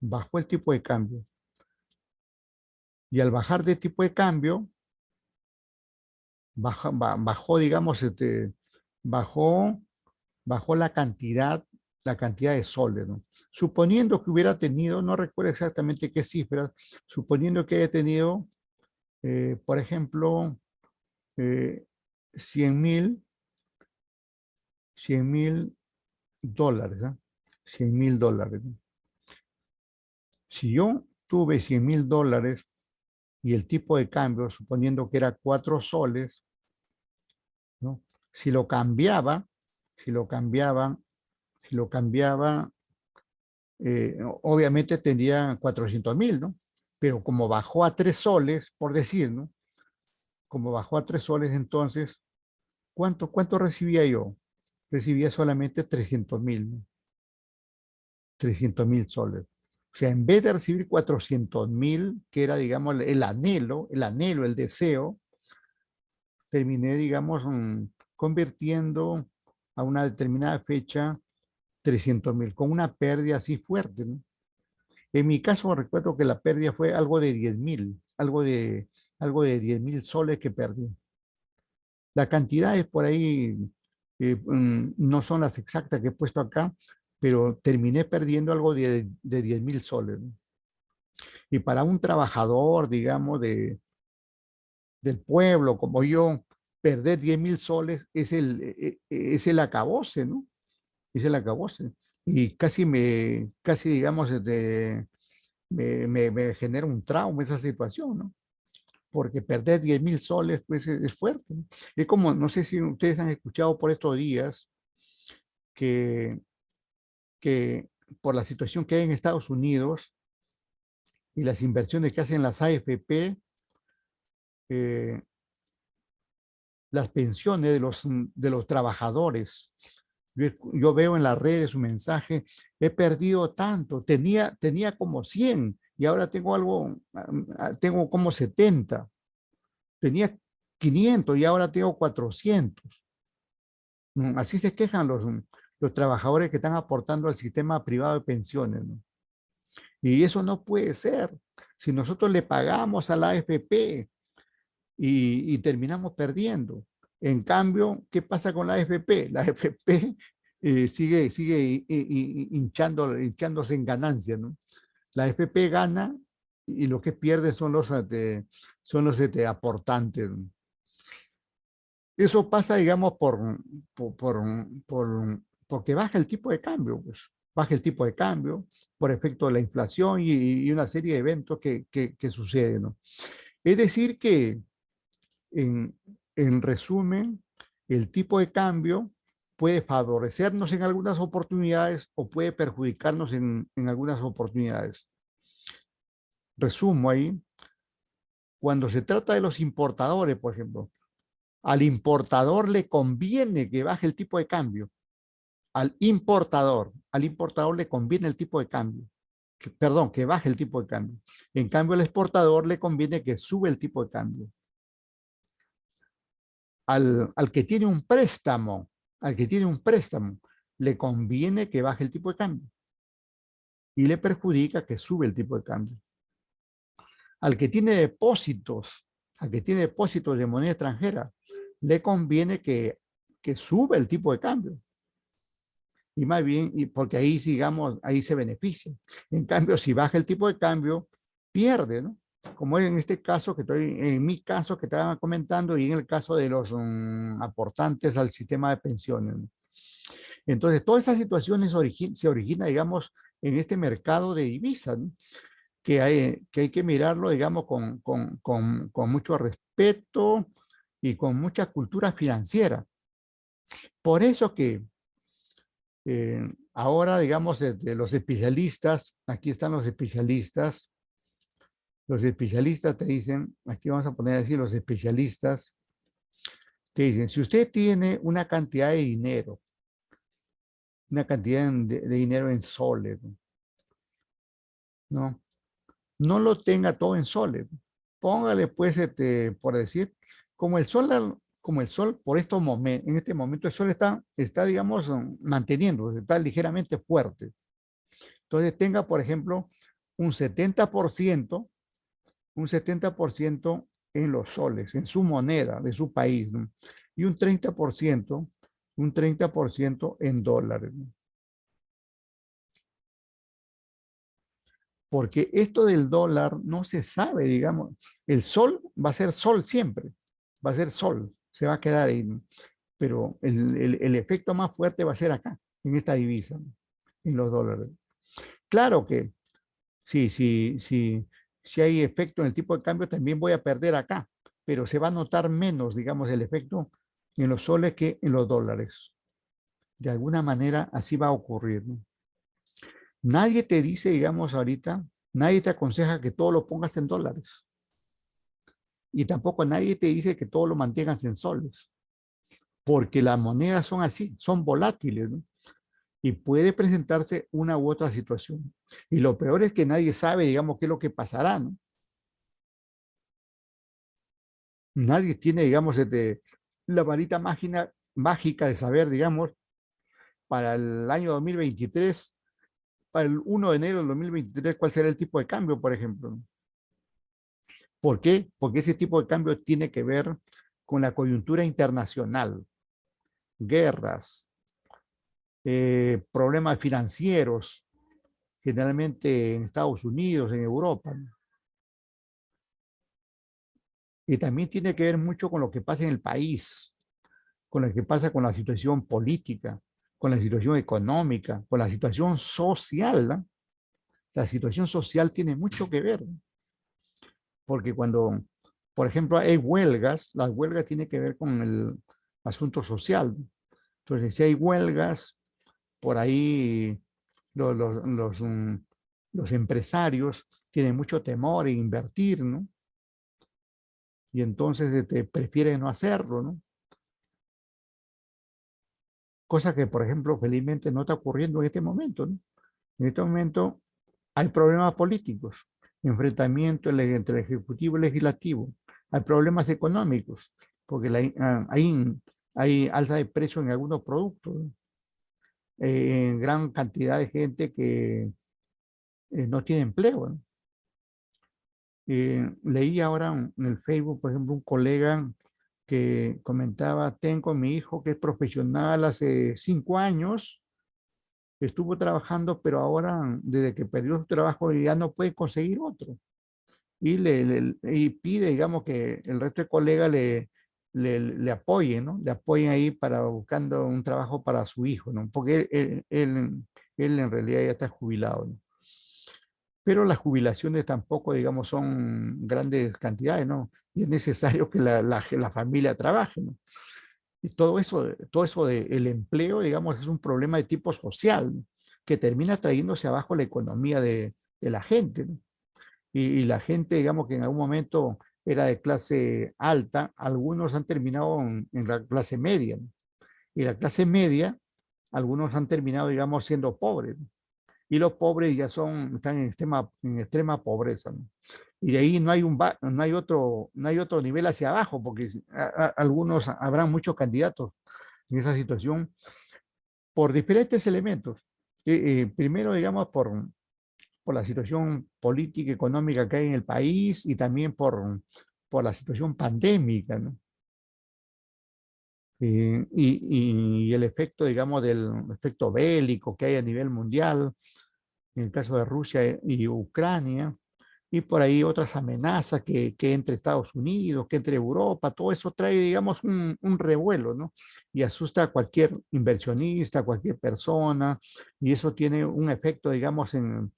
bajó el tipo de cambio. Y al bajar de tipo de cambio, bajó, digamos, bajó, bajó la cantidad de soles, ¿no? Suponiendo que hubiera tenido, no recuerdo exactamente qué cifras, suponiendo que haya tenido, por ejemplo, eh, 100 mil dólares, ¿ah? 100.000 dólares, ¿no? Si yo tuve 100.000 dólares y el tipo de cambio, suponiendo que era 4 soles, ¿no? Si lo cambiaba, si lo cambiaba, si lo cambiaba, obviamente tendría 400.000, ¿no? Pero como bajó a 3 soles, por decir, ¿no? Como bajó a 3 soles, entonces, ¿cuánto recibía yo? Recibía solamente 300.000, ¿no? 300.000 soles. O sea, en vez de recibir 400.000, que era, digamos, el deseo, terminé, digamos, convirtiendo a una determinada fecha 300.000, con una pérdida así fuerte, ¿no? En mi caso recuerdo que la pérdida fue algo de 10.000, algo de 10.000 soles que perdí. Las cantidades por ahí no son las exactas que he puesto acá, pero terminé perdiendo algo de 10.000 soles, ¿no? Y para un trabajador, digamos, del pueblo como yo, perder 10.000 soles es el acabose, ¿no? Es el acabose. Y casi digamos, me genera un trauma esa situación, ¿no? Porque perder 10.000 soles, pues es fuerte, ¿no? Es como, no sé si ustedes han escuchado por estos días que, que por la situación que hay en Estados Unidos y las inversiones que hacen las AFP, eh, las pensiones de los trabajadores. Yo veo en las redes un mensaje, he perdido tanto, tenía como 100 y ahora tengo como 70, tenía 500 y ahora tengo 400. Así se quejan los trabajadores que están aportando al sistema privado de pensiones, ¿no? Y eso no puede ser. Si nosotros le pagamos a la AFP y terminamos perdiendo. En cambio, ¿qué pasa con la AFP? La AFP sigue hinchándose en ganancias, ¿no? La AFP gana y lo que pierde son los aportantes, ¿no? Eso pasa, digamos, porque baja el tipo de cambio, pues. Baja el tipo de cambio por efecto de la inflación y una serie de eventos que suceden, ¿no? Es decir, que en, en resumen, el tipo de cambio puede favorecernos en algunas oportunidades o puede perjudicarnos en algunas oportunidades. Resumo ahí, cuando se trata de los importadores, por ejemplo, al importador le conviene que baje el tipo de cambio. Al importador le conviene el tipo de cambio. Que baje el tipo de cambio. En cambio, al exportador le conviene que sube el tipo de cambio. Al que tiene un préstamo, le conviene que baje el tipo de cambio y le perjudica que sube el tipo de cambio. Al que tiene depósitos, de moneda extranjera, le conviene que sube el tipo de cambio. Y más bien, porque ahí, digamos, ahí se beneficia. En cambio, si baja el tipo de cambio, pierde, ¿no? Como en este caso, en mi caso que estaba comentando y en el caso de los aportantes al sistema de pensiones, ¿no? Entonces, todas esas situaciones se originan, digamos, en este mercado de divisas, ¿no? Que hay que mirarlo, digamos, con mucho respeto y con mucha cultura financiera. Por eso que ahora, digamos, de los especialistas, aquí están los especialistas te dicen, aquí vamos a poner así, los especialistas Te dicen, si usted tiene una cantidad de dinero, una cantidad de dinero en soles, ¿no? No lo tenga todo en soles. Póngale, pues, por decir, como el sol, como el sol por estos momentos, en este momento el sol está, digamos, manteniendo, está ligeramente fuerte. Entonces tenga, por ejemplo, un 70%, un 70% en los soles, en su moneda de su país, ¿no? Y un 30% en dólares, ¿no? Porque esto del dólar no se sabe, digamos, el sol va a ser sol siempre, va a ser sol, se va a quedar ahí, ¿no? Pero el efecto más fuerte va a ser acá, en esta divisa, ¿no? En los dólares. Claro que si hay efecto en el tipo de cambio, también voy a perder acá, pero se va a notar menos, digamos, el efecto en los soles que en los dólares. De alguna manera así va a ocurrir, ¿no? Nadie te dice, digamos, ahorita, nadie te aconseja que todo lo pongas en dólares. Y tampoco nadie te dice que todo lo mantengas en soles, porque las monedas son así, son volátiles, ¿no? Y puede presentarse una u otra situación. Y lo peor es que nadie sabe, digamos, qué es lo que pasará, ¿no? Nadie tiene, digamos, la varita mágica de saber, digamos, para el año 2023, para el 1 de enero del 2023, cuál será el tipo de cambio, por ejemplo. ¿Por qué? Porque ese tipo de cambio tiene que ver con la coyuntura internacional, guerras, problemas financieros, generalmente en Estados Unidos, en Europa, ¿no? Y también tiene que ver mucho con lo que pasa en el país, con lo que pasa con la situación política, con la situación económica, con la situación social, ¿no? La situación social tiene mucho que ver, ¿no? Porque cuando, por ejemplo, hay huelgas, las huelgas tienen que ver con el asunto social, ¿no? Entonces, si hay huelgas, por ahí los empresarios tienen mucho temor en invertir, ¿no? Y entonces prefieren no hacerlo, ¿no? Cosa que, por ejemplo, felizmente no está ocurriendo en este momento, ¿no? En este momento hay problemas políticos, enfrentamiento entre el Ejecutivo y el Legislativo. Hay problemas económicos, porque hay alza de precio en algunos productos, ¿no? En gran cantidad de gente que no tiene empleo, ¿no? Leí ahora en el Facebook, por ejemplo, un colega que comentaba, tengo mi hijo que es profesional hace 5 años, estuvo trabajando, pero ahora desde que perdió su trabajo ya no puede conseguir otro. Y pide, digamos, que el resto de colegas le apoyen, ¿no? Le apoyen ahí para buscando un trabajo para su hijo, ¿no? Porque él en realidad ya está jubilado, ¿no? Pero las jubilaciones tampoco, digamos, son grandes cantidades, ¿no? Y es necesario que la familia trabaje, ¿no? Y todo eso del empleo, digamos, es un problema de tipo social, ¿no? Que termina trayéndose abajo la economía de la gente, ¿no? Y la gente, digamos, que en algún momento era de clase alta, algunos han terminado en la clase media, ¿no? Y la clase media, algunos han terminado, digamos, siendo pobres, ¿no? Y los pobres ya están en extrema pobreza, ¿no? Y de ahí no hay otro nivel hacia abajo, porque algunos habrán muchos candidatos en esa situación por diferentes elementos. Primero, digamos, por la situación política y económica que hay en el país y también por la situación pandémica, ¿no? Y el efecto, digamos, del efecto bélico que hay a nivel mundial, en el caso de Rusia y Ucrania, y por ahí otras amenazas que entre Estados Unidos, que entre Europa, todo eso trae, digamos, un revuelo, ¿no? Y asusta a cualquier inversionista, a cualquier persona, y eso tiene un efecto, digamos, en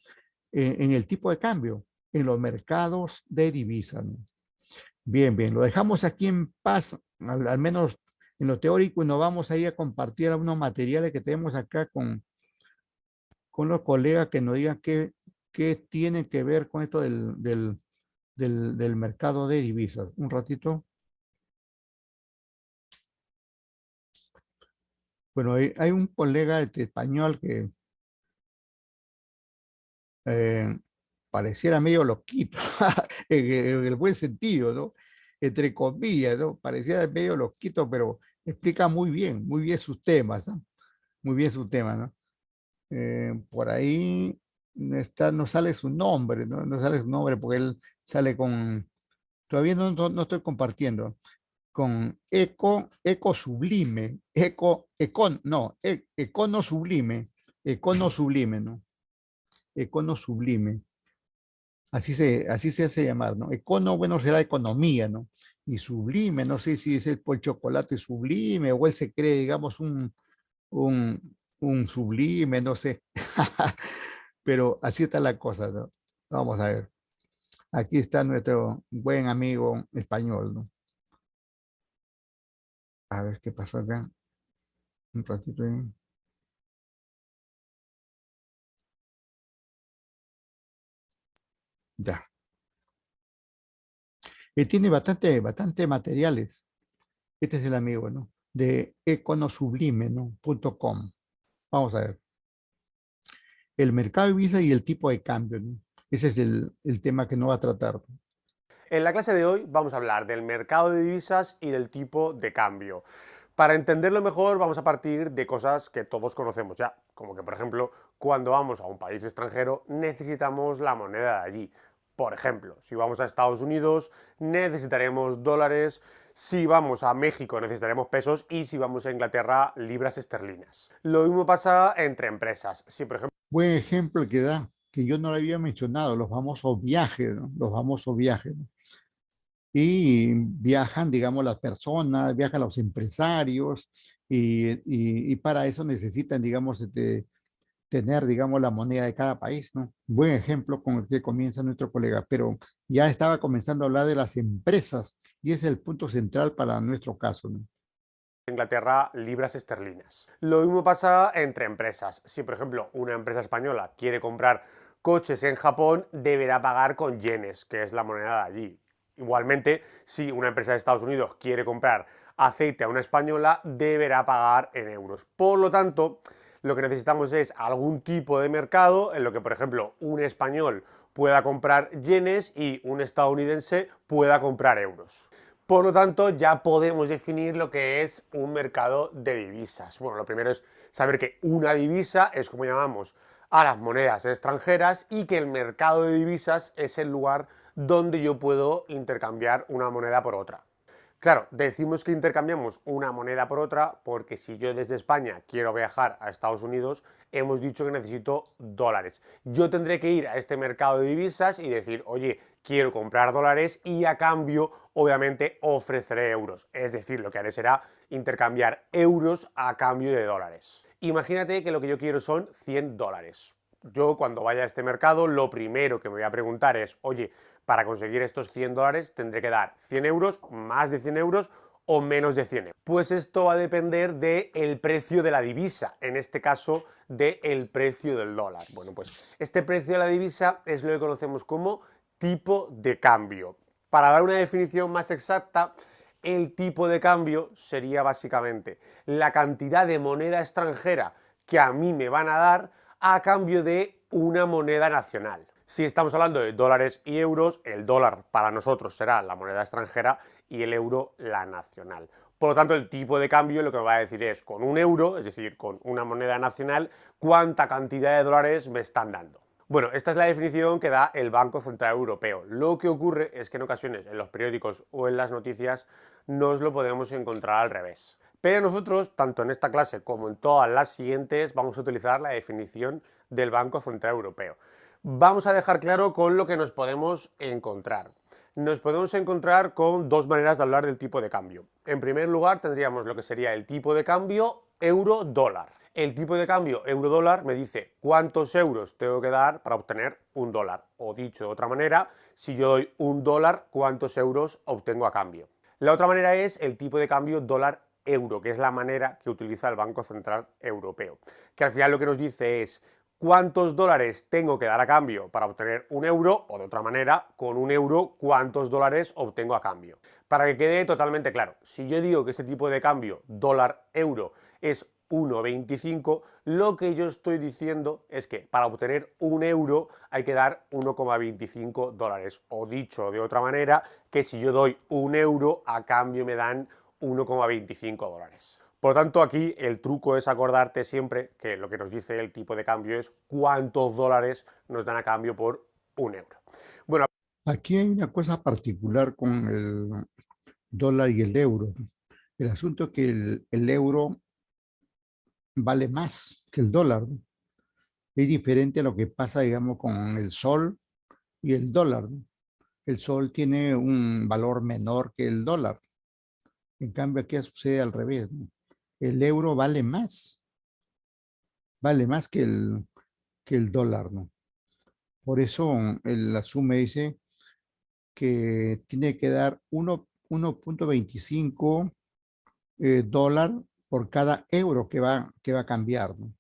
el tipo de cambio, en los mercados de divisas, ¿no? Bien, bien, lo dejamos aquí en paz, al menos en lo teórico, y nos vamos a ir a compartir algunos materiales que tenemos acá con los colegas que nos digan qué tiene que ver con esto del mercado de divisas. Un ratito. Bueno, hay un colega español que eh, pareciera medio loquito, en el buen sentido, ¿no? Entre comillas, ¿no? Pareciera medio loquito, pero explica muy bien sus temas, ¿no? Muy bien sus temas, ¿no? Por ahí no está, no sale su nombre, ¿no? No sale su nombre porque él sale con, todavía no estoy compartiendo, con eco sublime, econo sublime, econo sublime, ¿no? Econo sublime. Así se hace llamar, ¿no? Econo, bueno, será economía, ¿no? Y sublime, no sé si es el por chocolate sublime o él se cree, digamos, un sublime, no sé. Pero así está la cosa, ¿no? Vamos a ver. Aquí está nuestro buen amigo español, ¿no? A ver qué pasó acá. Un ratito ahí. Ya. Tiene bastante materiales. Este es el amigo, ¿no? De econosublime, ¿no? .com. Vamos a ver. El mercado de divisas y el tipo de cambio, ¿no? Ese es el tema que no va a tratar. En la clase de hoy vamos a hablar del mercado de divisas y del tipo de cambio. Para entenderlo mejor vamos a partir de cosas que todos conocemos ya, como que por ejemplo cuando vamos a un país extranjero necesitamos la moneda de allí. Por ejemplo, si vamos a Estados Unidos necesitaremos dólares, si vamos a México necesitaremos pesos y si vamos a Inglaterra libras esterlinas. Lo mismo pasa entre empresas. Si por ejemplo Buen ejemplo que da, que yo no lo había mencionado, los famosos viajes, ¿no? Los famosos viajes, ¿no? Y viajan, digamos, las personas, viajan los empresarios y para eso necesitan, digamos, tener, digamos, la moneda de cada país, ¿no? Buen ejemplo con el que comienza nuestro colega, pero ya estaba comenzando a hablar de las empresas y ese es el punto central para nuestro caso, ¿no? Inglaterra libras esterlinas. Lo mismo pasa entre empresas. Si, por ejemplo, una empresa española quiere comprar coches en Japón, deberá pagar con yenes, que es la moneda de allí. Igualmente, si una empresa de Estados Unidos quiere comprar aceite a una española, deberá pagar en euros. Por lo tanto, lo que necesitamos es algún tipo de mercado en lo que, por ejemplo, un español pueda comprar yenes y un estadounidense pueda comprar euros. Por lo tanto, ya podemos definir lo que es un mercado de divisas. Bueno, lo primero es saber que una divisa es como llamamos a las monedas extranjeras y que el mercado de divisas es el lugar donde yo puedo intercambiar una moneda por otra. Claro, decimos que intercambiamos una moneda por otra porque si yo desde España quiero viajar a Estados Unidos, hemos dicho que necesito dólares. Yo tendré que ir a este mercado de divisas y decir, oye, quiero comprar dólares y a cambio, obviamente, ofreceré euros. Es decir, lo que haré será intercambiar euros a cambio de dólares. Imagínate que lo que yo quiero son 100 dólares. Yo cuando vaya a este mercado, lo primero que me voy a preguntar es, oye, para conseguir estos 100 dólares tendré que dar 100 euros, más de 100 euros o menos de 100 euros. Pues esto va a depender del precio de la divisa, en este caso del precio del dólar. Bueno, pues este precio de la divisa es lo que conocemos como tipo de cambio. Para dar una definición más exacta, el tipo de cambio sería básicamente la cantidad de moneda extranjera que a mí me van a dar a cambio de una moneda nacional. Si estamos hablando de dólares y euros, el dólar para nosotros será la moneda extranjera y el euro la nacional. Por lo tanto, el tipo de cambio lo que me va a decir es, con un euro, es decir, con una moneda nacional, cuánta cantidad de dólares me están dando. Bueno, esta es la definición que da el Banco Central Europeo. Lo que ocurre es que en ocasiones en los periódicos o en las noticias nos lo podemos encontrar al revés. Pero nosotros, tanto en esta clase como en todas las siguientes, vamos a utilizar la definición del Banco Central Europeo. Vamos a dejar claro con lo que nos podemos encontrar. Nos podemos encontrar con dos maneras de hablar del tipo de cambio. En primer lugar, tendríamos lo que sería el tipo de cambio euro-dólar. El tipo de cambio euro-dólar me dice cuántos euros tengo que dar para obtener un dólar. O dicho de otra manera, si yo doy un dólar, ¿cuántos euros obtengo a cambio? La otra manera es el tipo de cambio dólar-euro, que es la manera que utiliza el Banco Central Europeo. Que al final lo que nos dice es cuántos dólares tengo que dar a cambio para obtener un euro, o de otra manera, con un euro, cuántos dólares obtengo a cambio. Para que quede totalmente claro, si yo digo que este tipo de cambio dólar-euro es 1,25, lo que yo estoy diciendo es que para obtener 1 euro hay que dar 1,25 dólares. O dicho de otra manera, que si yo doy 1 euro, a cambio me dan 1,25 dólares. Por lo tanto, aquí el truco es acordarte siempre que lo que nos dice el tipo de cambio es cuántos dólares nos dan a cambio por 1 euro. Bueno, Aquí hay una cosa particular con el dólar y el euro. El asunto es que el euro vale más que el dólar, ¿no? Es diferente a lo que pasa, digamos, con el sol y el dólar, ¿no? El sol tiene un valor menor que el dólar. En cambio, aquí sucede al revés, ¿no? El euro vale más que el dólar, ¿no? Por eso la SUME dice que tiene que dar 1,25 dólar por cada euro que va a cambiar, ¿no?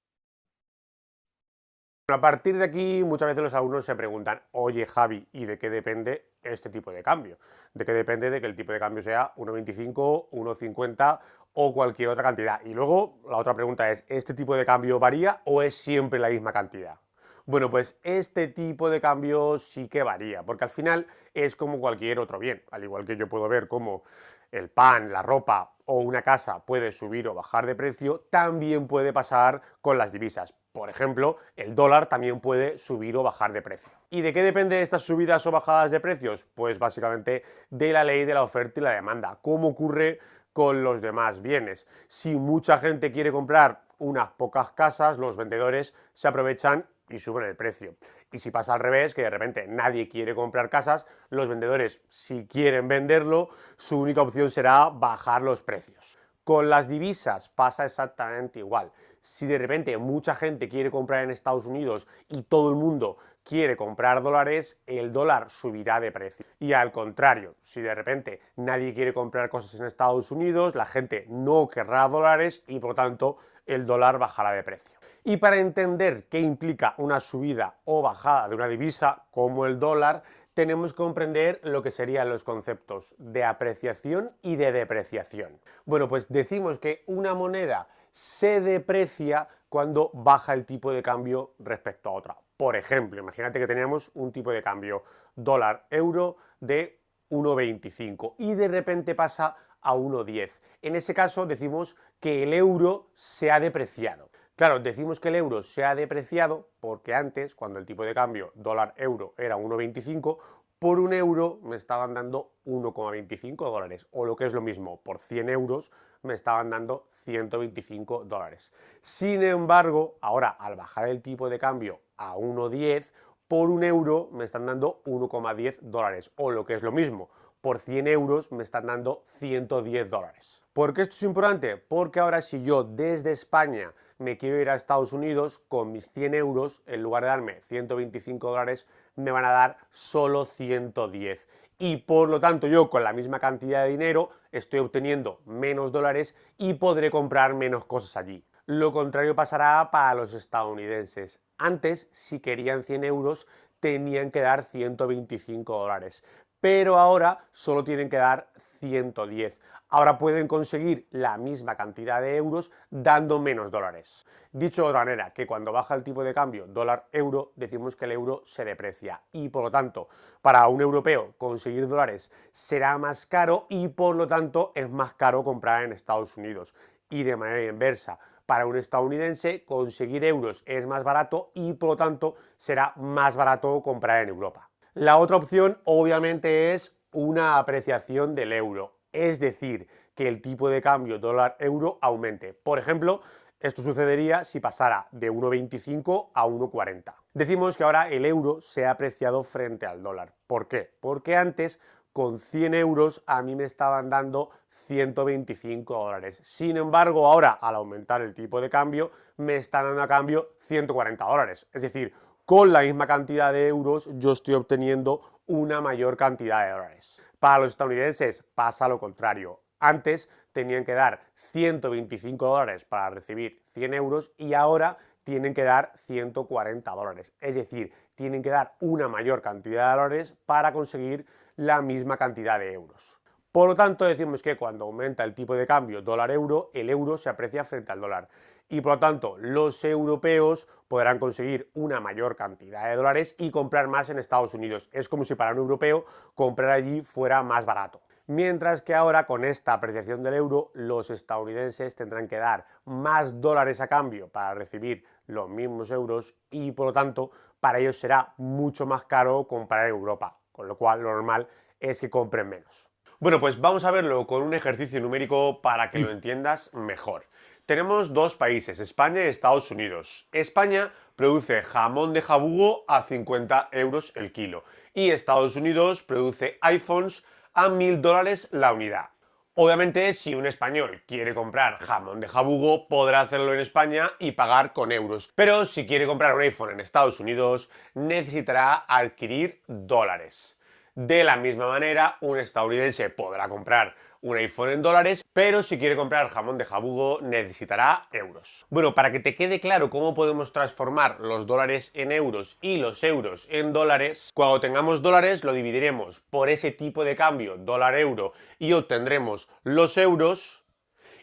a partir de aquí, muchas veces los alumnos se preguntan, oye Javi, ¿y de qué depende este tipo de cambio? ¿De qué depende de que el tipo de cambio sea 1,25, 1,50 o cualquier otra cantidad? Y luego la otra pregunta es, ¿este tipo de cambio varía o es siempre la misma cantidad? Bueno, pues este tipo de cambio sí que varía, porque al final es como cualquier otro bien, al igual que yo puedo ver cómo el pan, la ropa o una casa puede subir o bajar de precio, también puede pasar con las divisas. Por ejemplo, el dólar también puede subir o bajar de precio. ¿Y de qué depende estas subidas o bajadas de precios? Pues básicamente de la ley de la oferta y la demanda. ¿Cómo ocurre con los demás bienes? Si mucha gente quiere comprar unas pocas casas, los vendedores se aprovechan y suben el precio. Y si pasa al revés, que de repente nadie quiere comprar casas, los vendedores, si quieren venderlo, su única opción será bajar los precios. Con las divisas pasa exactamente igual. Si de repente mucha gente quiere comprar en Estados Unidos y todo el mundo quiere comprar dólares, el dólar subirá de precio. Y al contrario, si de repente nadie quiere comprar cosas en Estados Unidos, la gente no querrá dólares y por tanto el dólar bajará de precio. Y para entender qué implica una subida o bajada de una divisa como el dólar, tenemos que comprender lo que serían los conceptos de apreciación y de depreciación. Bueno, pues decimos que una moneda se deprecia cuando baja el tipo de cambio respecto a otra. Por ejemplo, imagínate que teníamos un tipo de cambio dólar-euro de 1,25 y de repente pasa a 1,10. En ese caso decimos que el euro se ha depreciado. Claro, decimos que el euro se ha depreciado porque antes, cuando el tipo de cambio dólar-euro era 1,25, por 1 euro me estaban dando 1,25 dólares, o lo que es lo mismo, por 100 euros me estaban dando 125 dólares. Sin embargo, ahora al bajar el tipo de cambio a 1,10, por 1 euro me están dando 1,10 dólares, o lo que es lo mismo, por 100 euros me están dando 110 dólares. ¿Por qué esto es importante? Porque ahora si yo desde España me quiero ir a Estados Unidos, con mis 100 euros, en lugar de darme 125 dólares, me van a dar solo 110. Y por lo tanto yo con la misma cantidad de dinero estoy obteniendo menos dólares y podré comprar menos cosas allí. Lo contrario pasará para los estadounidenses. Antes, si querían 100 euros, tenían que dar 125 dólares, pero ahora solo tienen que dar 110. Ahora pueden conseguir la misma cantidad de euros dando menos dólares. Dicho de otra manera, que cuando baja el tipo de cambio dólar-euro, decimos que el euro se deprecia y por lo tanto, para un europeo conseguir dólares será más caro y por lo tanto es más caro comprar en Estados Unidos. Y de manera inversa, para un estadounidense conseguir euros es más barato y por lo tanto será más barato comprar en Europa. La otra opción obviamente es una apreciación del euro, es decir, que el tipo de cambio dólar-euro aumente. Por ejemplo, esto sucedería si pasara de 1,25 a 1,40. Decimos que ahora el euro se ha apreciado frente al dólar. ¿Por qué? Porque antes con 100 euros a mí me estaban dando 125 dólares. Sin embargo, ahora al aumentar el tipo de cambio me están dando a cambio 140 dólares. Es decir, con la misma cantidad de euros yo estoy obteniendo una mayor cantidad de dólares. Para los estadounidenses pasa lo contrario. Antes tenían que dar 125 dólares para recibir 100 euros y ahora tienen que dar 140 dólares. Es decir, tienen que dar una mayor cantidad de dólares para conseguir la misma cantidad de euros. Por lo tanto, decimos que cuando aumenta el tipo de cambio dólar-euro, el euro se aprecia frente al dólar. Y por lo tanto, los europeos podrán conseguir una mayor cantidad de dólares y comprar más en Estados Unidos. Es como si para un europeo comprar allí fuera más barato. Mientras que ahora, con esta apreciación del euro, los estadounidenses tendrán que dar más dólares a cambio para recibir los mismos euros y, por lo tanto, para ellos será mucho más caro comprar en Europa, con lo cual lo normal es que compren menos. Bueno, pues vamos a verlo con un ejercicio numérico para que lo entiendas mejor. Tenemos dos países, España y Estados Unidos. España produce jamón de jabugo a 50 euros el kilo y Estados Unidos produce iPhones a $1000 la unidad. Obviamente, si un español quiere comprar jamón de jabugo, podrá hacerlo en España y pagar con euros. Pero si quiere comprar un iPhone en Estados Unidos, necesitará adquirir dólares. De la misma manera, un estadounidense podrá comprar un iPhone en dólares, pero si quiere comprar jamón de jabugo necesitará euros. Bueno, para que te quede claro cómo podemos transformar los dólares en euros y los euros en dólares, cuando tengamos dólares lo dividiremos por ese tipo de cambio dólar-euro y obtendremos los euros.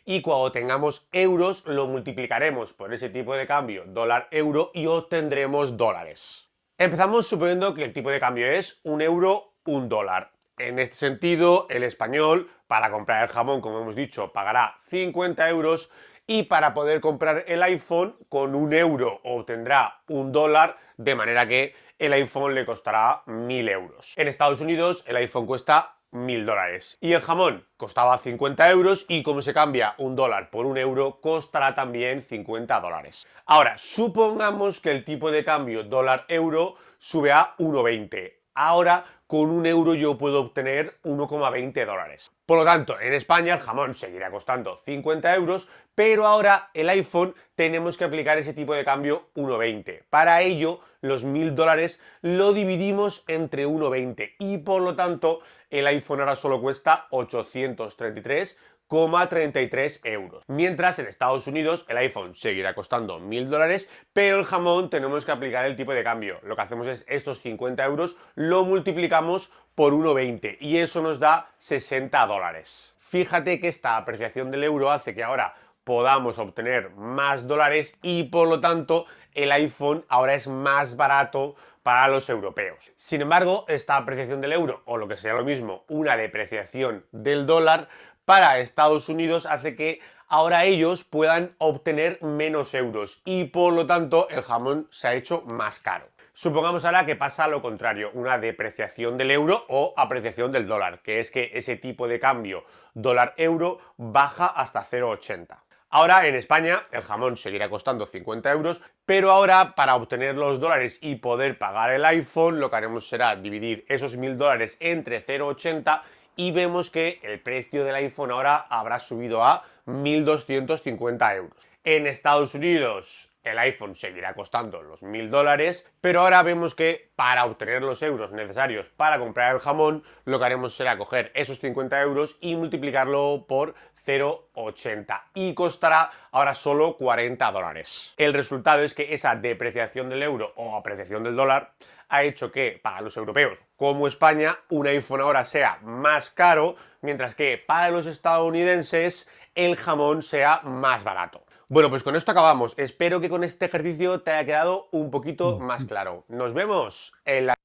Y cuando tengamos euros lo multiplicaremos por ese tipo de cambio dólar-euro y obtendremos dólares. Empezamos suponiendo que el tipo de cambio es un euro, un dólar. En este sentido, el español, para comprar el jamón, como hemos dicho, pagará 50 euros y para poder comprar el iPhone, con un euro obtendrá un dólar, de manera que el iPhone le costará 1000 euros. En Estados Unidos, el iPhone cuesta 1000 dólares. Y el jamón costaba 50 euros y como se cambia un dólar por un euro, costará también 50 dólares. Ahora, supongamos que el tipo de cambio dólar-euro sube a 1,20. Ahora, con un euro yo puedo obtener 1,20 dólares. Por lo tanto, en España el jamón seguirá costando 50 euros, pero ahora el iPhone tenemos que aplicar ese tipo de cambio 1,20. Para ello, los 1000 dólares lo dividimos entre 1,20 y por lo tanto el iPhone ahora solo cuesta 833,33 euros. Mientras en Estados Unidos el iPhone seguirá costando 1000 dólares, pero el jamón tenemos que aplicar el tipo de cambio. Lo que hacemos es estos 50 euros lo multiplicamos por 1,20 y eso nos da 60 dólares. Fíjate que esta apreciación del euro hace que ahora podamos obtener más dólares y por lo tanto el iPhone ahora es más barato para los europeos. Sin embargo, esta apreciación del euro, o lo que sería lo mismo, una depreciación del dólar, para Estados Unidos hace que ahora ellos puedan obtener menos euros y por lo tanto el jamón se ha hecho más caro. Supongamos ahora que pasa lo contrario, una depreciación del euro o apreciación del dólar, que es que ese tipo de cambio dólar-euro baja hasta 0,80. Ahora en España el jamón seguirá costando 50 euros, pero ahora para obtener los dólares y poder pagar el iPhone lo que haremos será dividir esos 1000 dólares entre 0,80 y vemos que el precio del iPhone ahora habrá subido a 1250 euros. En Estados Unidos el iPhone seguirá costando los 1000 dólares, pero ahora vemos que para obtener los euros necesarios para comprar el jamón, lo que haremos será coger esos 50 euros y multiplicarlo por 0,80 y costará ahora solo 40 dólares. El resultado es que esa depreciación del euro o apreciación del dólar ha hecho que para los europeos como España un iPhone ahora sea más caro, mientras que para los estadounidenses el jamón sea más barato. Bueno, pues con esto acabamos. Espero que con este ejercicio te haya quedado un poquito más claro. Nos vemos en la...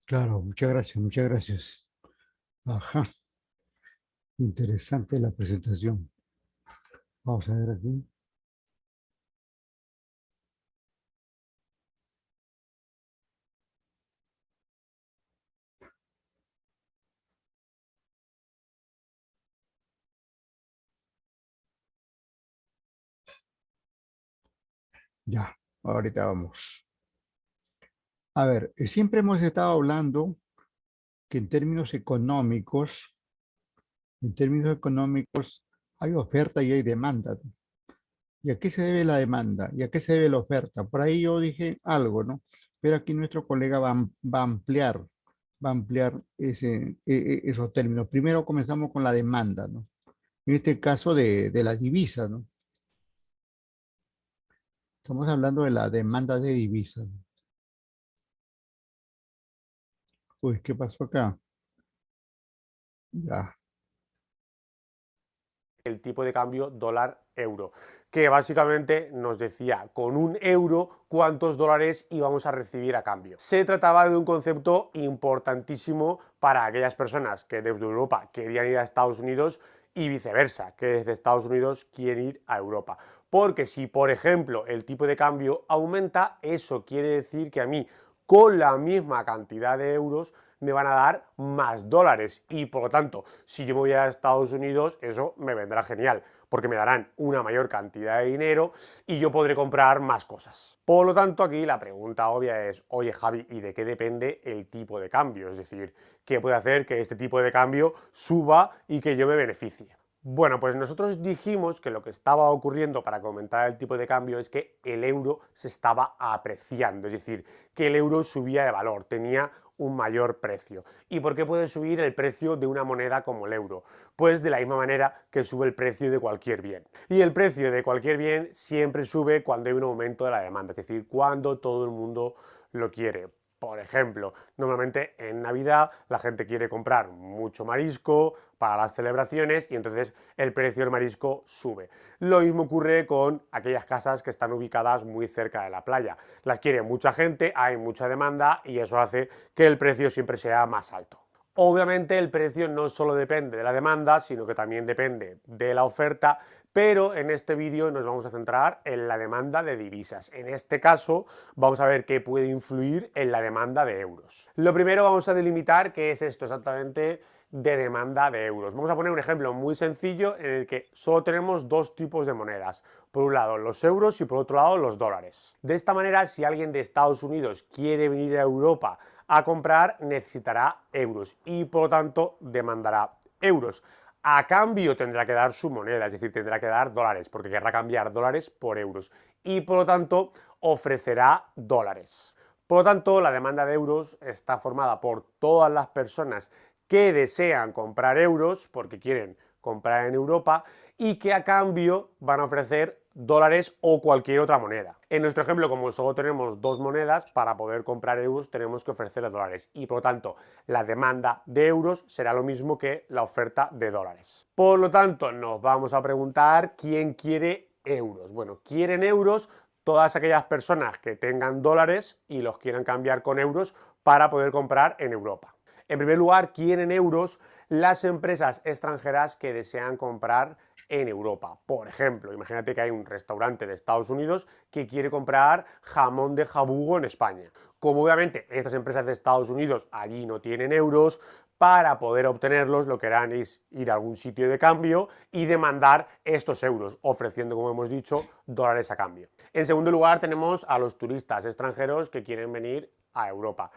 Claro, muchas gracias, muchas gracias. Ajá, interesante la presentación. Vamos a ver aquí. Ya, ahorita vamos. A ver, siempre hemos estado hablando que en términos económicos hay oferta y hay demanda. ¿Y a qué se debe la demanda? ¿Y a qué se debe la oferta? Por ahí yo dije algo, ¿no? Pero aquí nuestro colega va a ampliar esos términos. Primero comenzamos con la demanda, ¿no? En este caso de la divisa, ¿no? Estamos hablando de la demanda de divisas. Uy, ¿qué pasó acá? Ya. el tipo de cambio dólar-euro, que básicamente nos decía con un euro cuántos dólares íbamos a recibir a cambio. Se trataba de un concepto importantísimo para aquellas personas que desde Europa querían ir a Estados Unidos y viceversa, que desde Estados Unidos quieren ir a Europa. Porque si, por ejemplo, el tipo de cambio aumenta, eso quiere decir que a mí, con la misma cantidad de euros, me van a dar más dólares y por lo tanto, si yo me voy a Estados Unidos, eso me vendrá genial, porque me darán una mayor cantidad de dinero y yo podré comprar más cosas. Por lo tanto, aquí la pregunta obvia es, oye Javi, ¿y de qué depende el tipo de cambio? Es decir, ¿qué puede hacer que este tipo de cambio suba y que yo me beneficie? Bueno, pues nosotros dijimos que lo que estaba ocurriendo para comentar el tipo de cambio es que el euro se estaba apreciando, es decir, que el euro subía de valor, tenía un mayor precio. ¿Y por qué puede subir el precio de una moneda como el euro? Pues de la misma manera que sube el precio de cualquier bien. Y el precio de cualquier bien siempre sube cuando hay un aumento de la demanda, es decir, cuando todo el mundo lo quiere. Por ejemplo, normalmente en Navidad la gente quiere comprar mucho marisco para las celebraciones y entonces el precio del marisco sube. Lo mismo ocurre con aquellas casas que están ubicadas muy cerca de la playa. Las quiere mucha gente, hay mucha demanda y eso hace que el precio siempre sea más alto. Obviamente el precio no solo depende de la demanda, sino que también depende de la oferta, pero en este vídeo nos vamos a centrar en la demanda de divisas. En este caso vamos a ver qué puede influir en la demanda de euros. Lo primero vamos a delimitar qué es esto exactamente de demanda de euros. Vamos a poner un ejemplo muy sencillo en el que solo tenemos dos tipos de monedas. Por un lado los euros y por otro lado los dólares. De esta manera, si alguien de Estados Unidos quiere venir a Europa a comprar, necesitará euros y por lo tanto demandará euros. A cambio tendrá que dar su moneda, es decir, tendrá que dar dólares, porque querrá cambiar dólares por euros y por lo tanto ofrecerá dólares. Por lo tanto, la demanda de euros está formada por todas las personas que desean comprar euros porque quieren comprar en Europa y que a cambio van a ofrecer dólares o cualquier otra moneda. En nuestro ejemplo, como solo tenemos dos monedas, para poder comprar euros tenemos que ofrecer dólares y por lo tanto la demanda de euros será lo mismo que la oferta de dólares. Por lo tanto, nos vamos a preguntar quién quiere euros. Bueno, quieren euros todas aquellas personas que tengan dólares y los quieran cambiar con euros para poder comprar en Europa. En primer lugar, quieren euros las empresas extranjeras que desean comprar en Europa. Por ejemplo, imagínate que hay un restaurante de Estados Unidos que quiere comprar jamón de jabugo en España. Como obviamente estas empresas de Estados Unidos allí no tienen euros, para poder obtenerlos lo que harán es ir a algún sitio de cambio y demandar estos euros, ofreciendo, como hemos dicho, dólares a cambio. En segundo lugar, tenemos a los turistas extranjeros que quieren venir a Europa.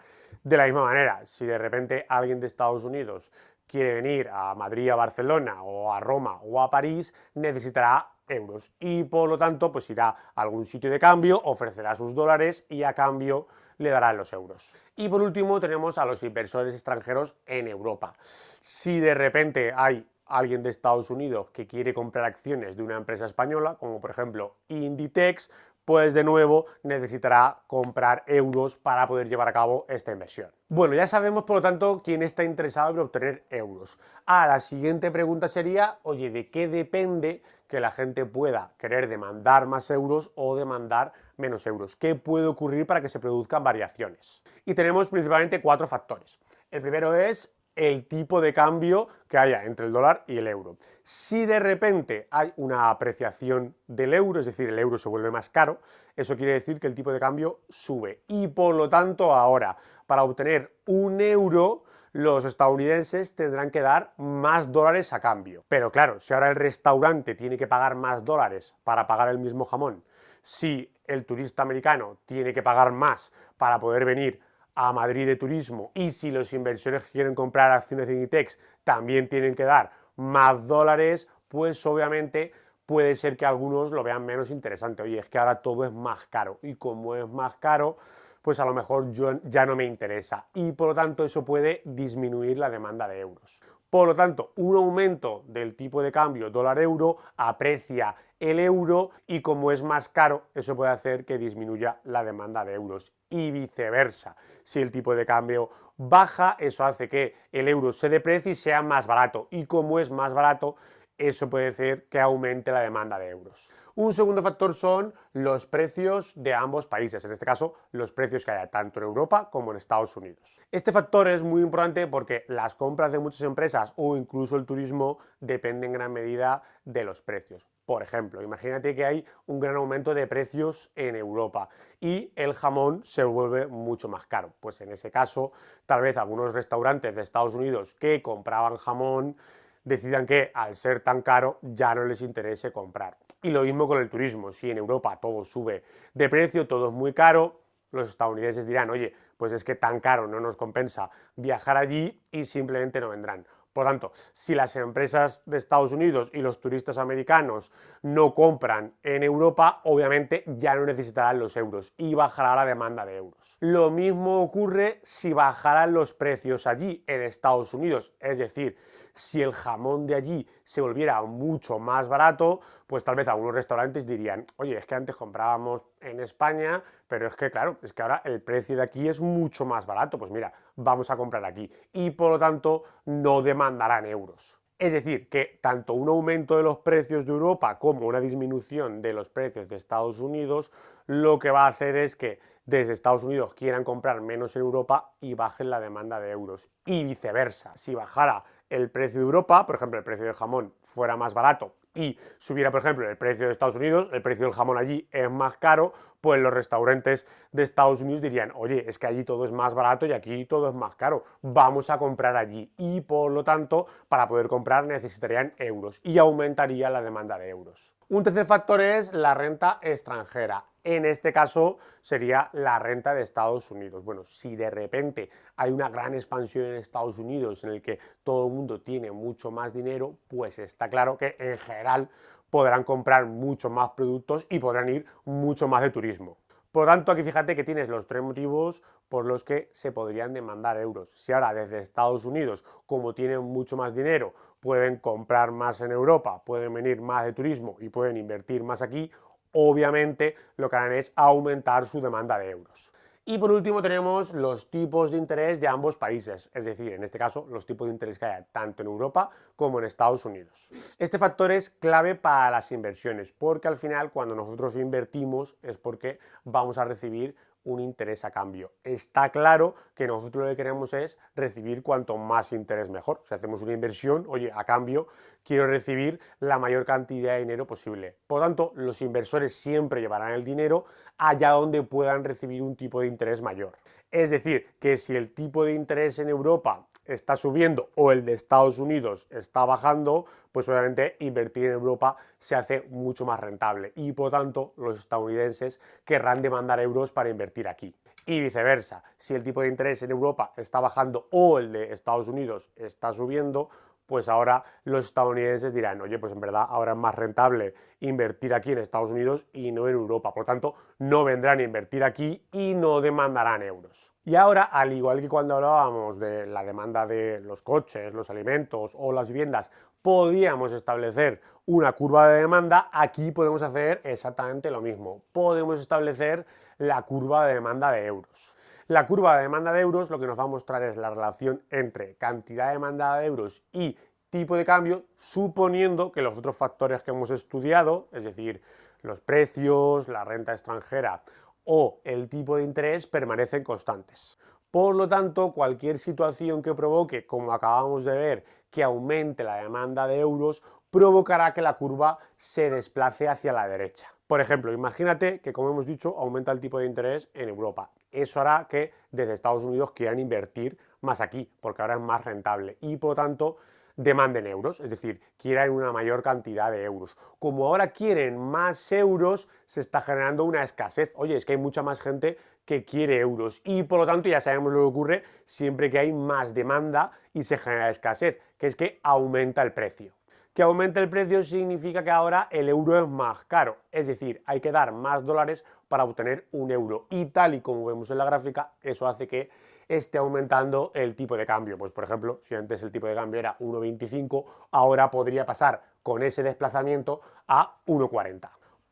De la misma manera, si de repente alguien de Estados Unidos quiere venir a Madrid, a Barcelona o a Roma o a París, necesitará euros y por lo tanto pues irá a algún sitio de cambio, ofrecerá sus dólares y a cambio le darán los euros. Y por último tenemos a los inversores extranjeros en Europa. Si de repente hay alguien de Estados Unidos que quiere comprar acciones de una empresa española, como por ejemplo Inditex, pues de nuevo necesitará comprar euros para poder llevar a cabo esta inversión. Bueno, ya sabemos por lo tanto quién está interesado en obtener euros. La siguiente pregunta sería, oye, ¿de qué depende que la gente pueda querer demandar más euros o demandar menos euros? ¿Qué puede ocurrir para que se produzcan variaciones? Y tenemos principalmente cuatro factores. El primero es el tipo de cambio que haya entre el dólar y el euro. Si de repente hay una apreciación del euro, es decir, el euro se vuelve más caro, eso quiere decir que el tipo de cambio sube. Y por lo tanto ahora, para obtener un euro, los estadounidenses tendrán que dar más dólares a cambio. Pero claro, si ahora el restaurante tiene que pagar más dólares para pagar el mismo jamón, si el turista americano tiene que pagar más para poder venir a Madrid de turismo y si los inversores quieren comprar acciones de Inditex también tienen que dar más dólares, pues obviamente puede ser que algunos lo vean menos interesante. Oye, es que ahora todo es más caro y como es más caro, pues a lo mejor ya no me interesa y por lo tanto eso puede disminuir la demanda de euros. Por lo tanto, un aumento del tipo de cambio dólar-euro aprecia el euro y como es más caro, eso puede hacer que disminuya la demanda de euros y viceversa. Si el tipo de cambio baja, eso hace que el euro se deprecie y sea más barato y como es más barato, eso puede hacer que aumente la demanda de euros. Un segundo factor son los precios de ambos países, en este caso los precios que haya tanto en Europa como en Estados Unidos. Este factor es muy importante porque las compras de muchas empresas o incluso el turismo dependen en gran medida de los precios. Por ejemplo, imagínate que hay un gran aumento de precios en Europa y el jamón se vuelve mucho más caro. Pues en ese caso, tal vez algunos restaurantes de Estados Unidos que compraban jamón decidan que al ser tan caro ya no les interese comprar. Y lo mismo con el turismo, si en Europa todo sube de precio, todo es muy caro, los estadounidenses dirán, oye, pues es que tan caro no nos compensa viajar allí y simplemente no vendrán. Por tanto, si las empresas de Estados Unidos y los turistas americanos no compran en Europa, obviamente ya no necesitarán los euros y bajará la demanda de euros. Lo mismo ocurre si bajaran los precios allí en Estados Unidos, es decir, si el jamón de allí se volviera mucho más barato, pues tal vez algunos restaurantes dirían, oye, es que antes comprábamos en España, pero es que claro, es que ahora el precio de aquí es mucho más barato, pues mira, vamos a comprar aquí y por lo tanto no demandarán euros. Es decir, que tanto un aumento de los precios de Europa como una disminución de los precios de Estados Unidos lo que va a hacer es que desde Estados Unidos quieran comprar menos en Europa y bajen la demanda de euros. Y viceversa, si bajara el precio de Europa, por ejemplo, el precio del jamón fuera más barato y subiera, por ejemplo, el precio de Estados Unidos, el precio del jamón allí es más caro, pues los restaurantes de Estados Unidos dirían, oye, es que allí todo es más barato y aquí todo es más caro, vamos a comprar allí. Y por lo tanto, para poder comprar necesitarían euros y aumentaría la demanda de euros. Un tercer factor es la renta extranjera. En este caso sería la renta de Estados Unidos. Bueno, si de repente hay una gran expansión en Estados Unidos en el que todo el mundo tiene mucho más dinero, pues está claro que en general podrán comprar mucho más productos y podrán ir mucho más de turismo. Por lo tanto, aquí fíjate que tienes los tres motivos por los que se podrían demandar euros. Si ahora desde Estados Unidos, como tienen mucho más dinero, pueden comprar más en Europa, pueden venir más de turismo y pueden invertir más aquí, obviamente lo que harán es aumentar su demanda de euros. Y por último tenemos los tipos de interés de ambos países, es decir, en este caso los tipos de interés que haya tanto en Europa como en Estados Unidos. Este factor es clave para las inversiones, porque al final cuando nosotros invertimos es porque vamos a recibir un interés a cambio. Está claro que nosotros lo que queremos es recibir cuanto más interés mejor. Si hacemos una inversión, oye, a cambio quiero recibir la mayor cantidad de dinero posible. Por lo tanto, los inversores siempre llevarán el dinero allá donde puedan recibir un tipo de interés mayor. Es decir, que si el tipo de interés en Europa está subiendo o el de Estados Unidos está bajando, pues obviamente invertir en Europa se hace mucho más rentable y por tanto los estadounidenses querrán demandar euros para invertir aquí. Y viceversa, si el tipo de interés en Europa está bajando o el de Estados Unidos está subiendo, pues ahora los estadounidenses dirán, oye, pues en verdad ahora es más rentable invertir aquí en Estados Unidos y no en Europa. Por lo tanto, no vendrán a invertir aquí y no demandarán euros. Y ahora, al igual que cuando hablábamos de la demanda de los coches, los alimentos o las viviendas, podíamos establecer una curva de demanda, aquí podemos hacer exactamente lo mismo. Podemos establecer la curva de demanda de euros. La curva de demanda de euros lo que nos va a mostrar es la relación entre cantidad demandada de euros y tipo de cambio, suponiendo que los otros factores que hemos estudiado, es decir, los precios, la renta extranjera o el tipo de interés, permanecen constantes. Por lo tanto, cualquier situación que provoque, como acabamos de ver, que aumente la demanda de euros, provocará que la curva se desplace hacia la derecha. Por ejemplo, imagínate que, como hemos dicho, aumenta el tipo de interés en Europa. Eso hará que desde Estados Unidos quieran invertir más aquí, porque ahora es más rentable y por lo tanto demanden euros, es decir, quieran una mayor cantidad de euros. Como ahora quieren más euros, se está generando una escasez. Oye, es que hay mucha más gente que quiere euros y por lo tanto ya sabemos lo que ocurre siempre que hay más demanda y se genera escasez, que es que aumenta el precio. Que aumente el precio significa que ahora el euro es más caro, es decir, hay que dar más dólares para obtener un euro y tal y como vemos en la gráfica, eso hace que esté aumentando el tipo de cambio. Pues por ejemplo, si antes el tipo de cambio era 1,25, ahora podría pasar con ese desplazamiento a 1,40.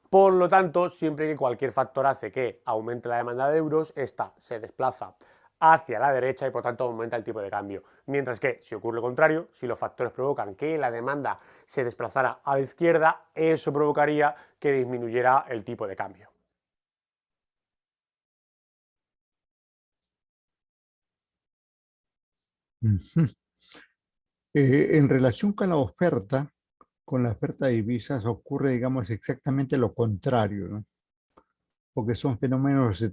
Por lo tanto, siempre que cualquier factor hace que aumente la demanda de euros, esta se desplaza hacia la derecha y por tanto aumenta el tipo de cambio. Mientras que si ocurre lo contrario, si los factores provocan que la demanda se desplazara a la izquierda, eso provocaría que disminuyera el tipo de cambio. Ujú. En relación con la oferta de divisas ocurre, digamos, exactamente lo contrario, ¿no? Porque son fenómenos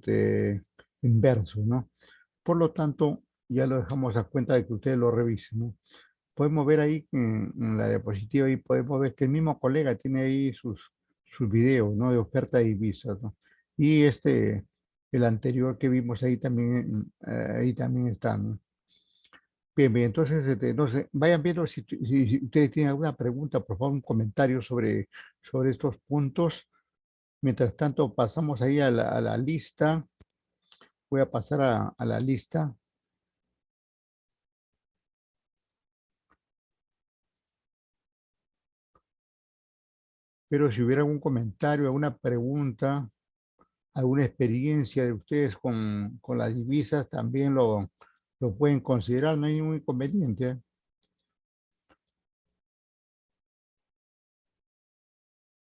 inversos, ¿no? Por lo tanto, ya lo dejamos a cuenta de que ustedes lo revisen, ¿no? Podemos ver ahí en la diapositiva y podemos ver que el mismo colega tiene ahí sus videos, ¿no? De oferta de divisas, ¿no? Y el anterior que vimos ahí también está, ¿no? Bien, bien, entonces, no sé, vayan viendo si ustedes tienen alguna pregunta, por favor, un comentario sobre estos puntos. Mientras tanto, pasamos ahí a la lista. Voy a pasar a la lista. Pero si hubiera algún comentario, alguna pregunta, alguna experiencia de ustedes con las divisas, también lo pueden considerar, no hay ningún inconveniente, ¿eh?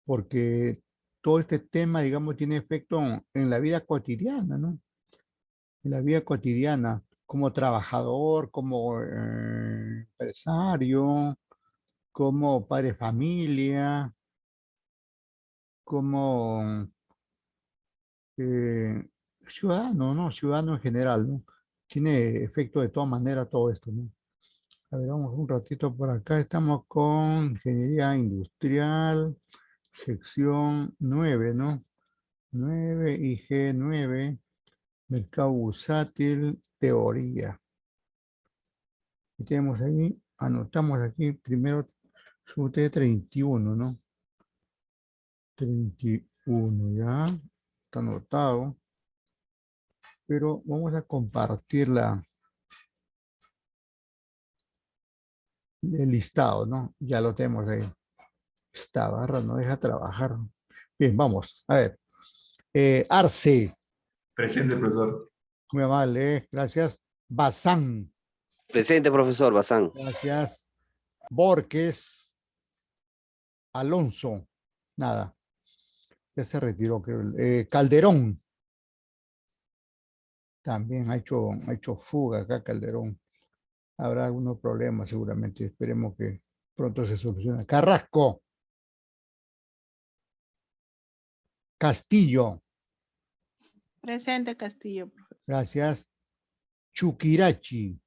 Porque todo este tema, digamos, tiene efecto en la vida cotidiana, ¿no? En la vida cotidiana, como trabajador, como empresario, como padre de familia, como eh, ciudadano, ¿no? Ciudadano en general, ¿no? Tiene efecto de todas maneras todo esto, ¿no? A ver, vamos un ratito por acá. Estamos con Ingeniería Industrial, sección 9, ¿no? 9 IG 9, Mercado Bursátil, Teoría. Y tenemos ahí, anotamos aquí primero su T31, ¿no? 31, ya, está anotado. Pero vamos a compartir el listado, ¿no? Ya lo tenemos ahí. Esta barra no deja trabajar. Bien, vamos, a ver. Arce, Presente, profesor. muy amable, gracias. Bazán, Presente, profesor Bazán. gracias. Borges, Alonso, nada, ya se retiró, creo. Calderón, también ha hecho fuga acá, Calderón. Habrá algunos problemas seguramente, esperemos que pronto se solucione. Carrasco, Castillo, Presente Castillo, profesor. gracias. Chukirachi,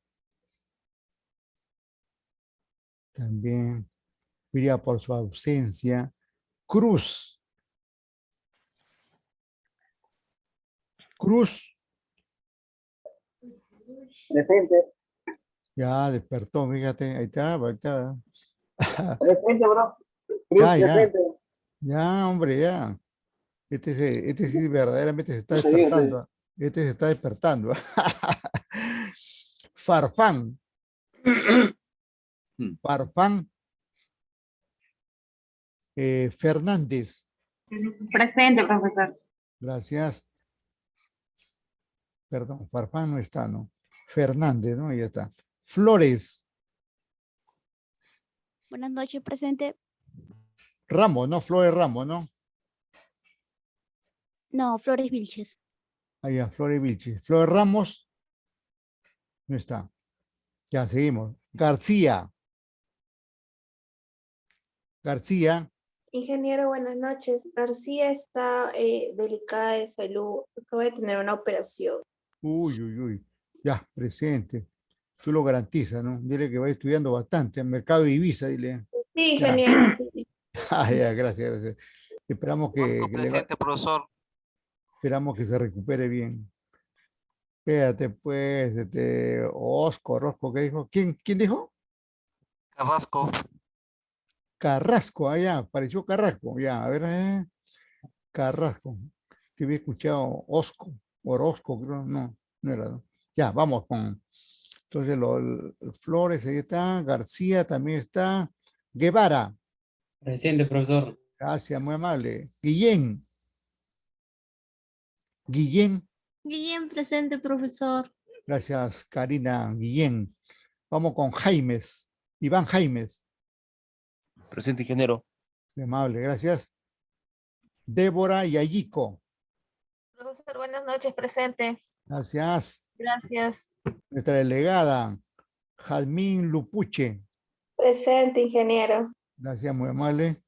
también, diría por su ausencia. Cruz, Cruz, Presente, ya despertó, fíjate, ahí está. presente, bro. Cruz, Ya, ya, presente. ya, hombre, ya. Este sí verdaderamente se está No sabía que- despertando. Este se está despertando. Farfán, Farfán Fernández, Presente, profesor. gracias. Perdón, Farfán no está, ¿no? Fernández, ¿no? Ya está. Flores, Buenas noches, presente. Ramos, ¿no? Flores Ramos, ¿no? No, Flores Vilches. Allá, Flores Vilches. Flores Ramos, no está. Ya, seguimos. García, García, Ingeniero, buenas noches. García está delicada de salud. Acaba de tener una operación. uy. Ya, presente. Tú lo garantizas, ¿no? Dile que va estudiando bastante en Mercado de Ibiza, dile. Sí, Ya. ingeniero. Ya, gracias. Esperamos profesor. esperamos que se recupere bien. Espérate, pues, Orozco, ¿qué dijo? ¿Quién dijo? Carrasco. Carrasco, allá, apareció Carrasco, ya, a ver, Carrasco, que había escuchado Orozco, creo, no era, ¿no? Ya, vamos con, entonces, Flores, ahí está, García también está, Guevara, Presente, profesor. gracias, muy amable, Guillén, Guillén, presente, profesor. Gracias, Karina Guillén. Vamos con Jaimes. Iván Jaimes. Presente, ingeniero. Muy amable, gracias. Débora Yayico. Profesor, buenas noches, presente. Gracias. Gracias. Nuestra delegada, Jazmín Lupuche. Presente, ingeniero. Gracias, muy amable.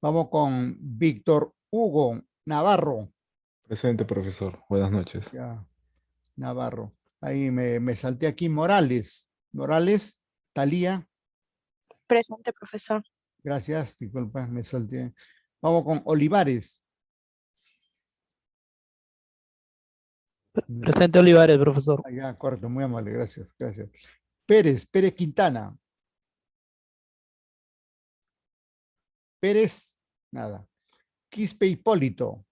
Vamos con Víctor Hugo Navarro. Presente, profesor. Buenas noches. Ya, Navarro. Ahí me salté aquí Morales. Morales, Talía. Presente, profesor. Gracias, disculpa, me salté. Vamos con Olivares. Presente Olivares, profesor. Ya, correcto, muy amable, gracias, gracias. Pérez Quintana. Pérez, nada. Quispe Hipólito.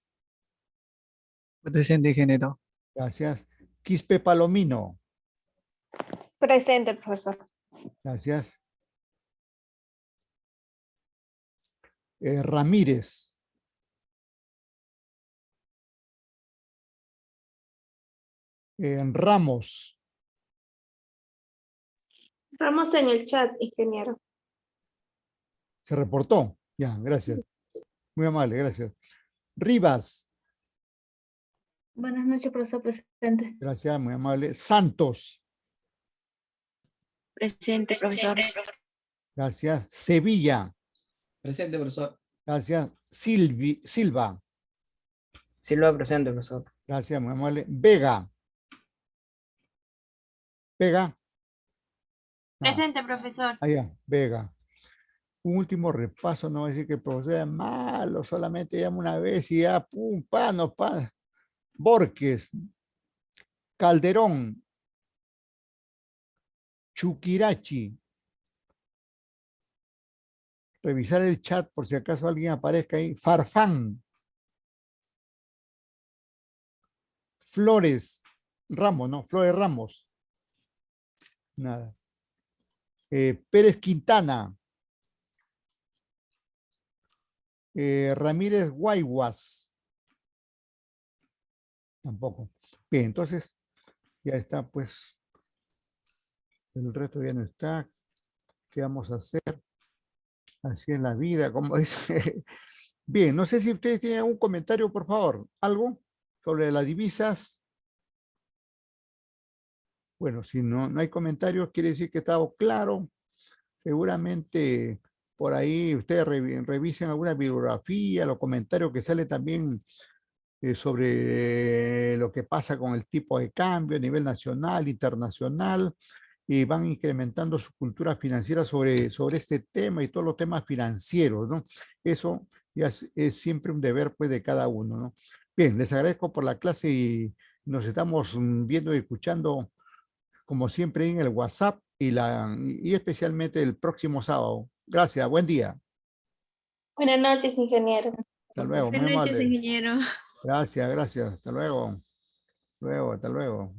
Presente, ingeniero. Gracias. Quispe Palomino. Presente, profesor. Gracias. Ramírez. Ramos. Ramos en el chat, ingeniero. Se reportó. Ya, gracias. Muy amable, gracias. Rivas. Buenas noches, profesor, presente. Gracias, muy amable. Santos. Presente, profesor. Gracias. Sevilla. Presente, profesor. Gracias. Silva. Silva, presente, profesor. Gracias, muy amable. Vega. Vega. Presente, profesor. Allá, Vega. Un último repaso, no voy a decir que el profesor es malo, solamente llama una vez y ya, pum, no, pa. Borges. Calderón. Chukirachi. Revisar el chat por si acaso alguien aparezca ahí. Farfán. Flores. Ramos, no, Flores Ramos. Nada. Pérez Quintana. Ramírez Guayguas. Tampoco. Bien, entonces ya está, pues. El resto ya no está. ¿Qué vamos a hacer? Así es la vida, como dice. Bien, no sé si ustedes tienen algún comentario, por favor. ¿Algo sobre las divisas? Bueno, si no hay comentarios, quiere decir que está claro. Seguramente por ahí ustedes revisen alguna bibliografía, los comentarios que sale también sobre lo que pasa con el tipo de cambio a nivel nacional, internacional, y van incrementando su cultura financiera sobre este tema y todos los temas financieros, ¿no? Eso ya es siempre un deber, pues, de cada uno, ¿no? Bien, les agradezco por la clase y nos estamos viendo y escuchando, como siempre, en el WhatsApp y especialmente el próximo sábado. Gracias, buen día. Buenas noches, ingeniero. Hasta luego, muy Buenas noches, amable. ingeniero. Gracias, gracias. Hasta luego. Hasta luego.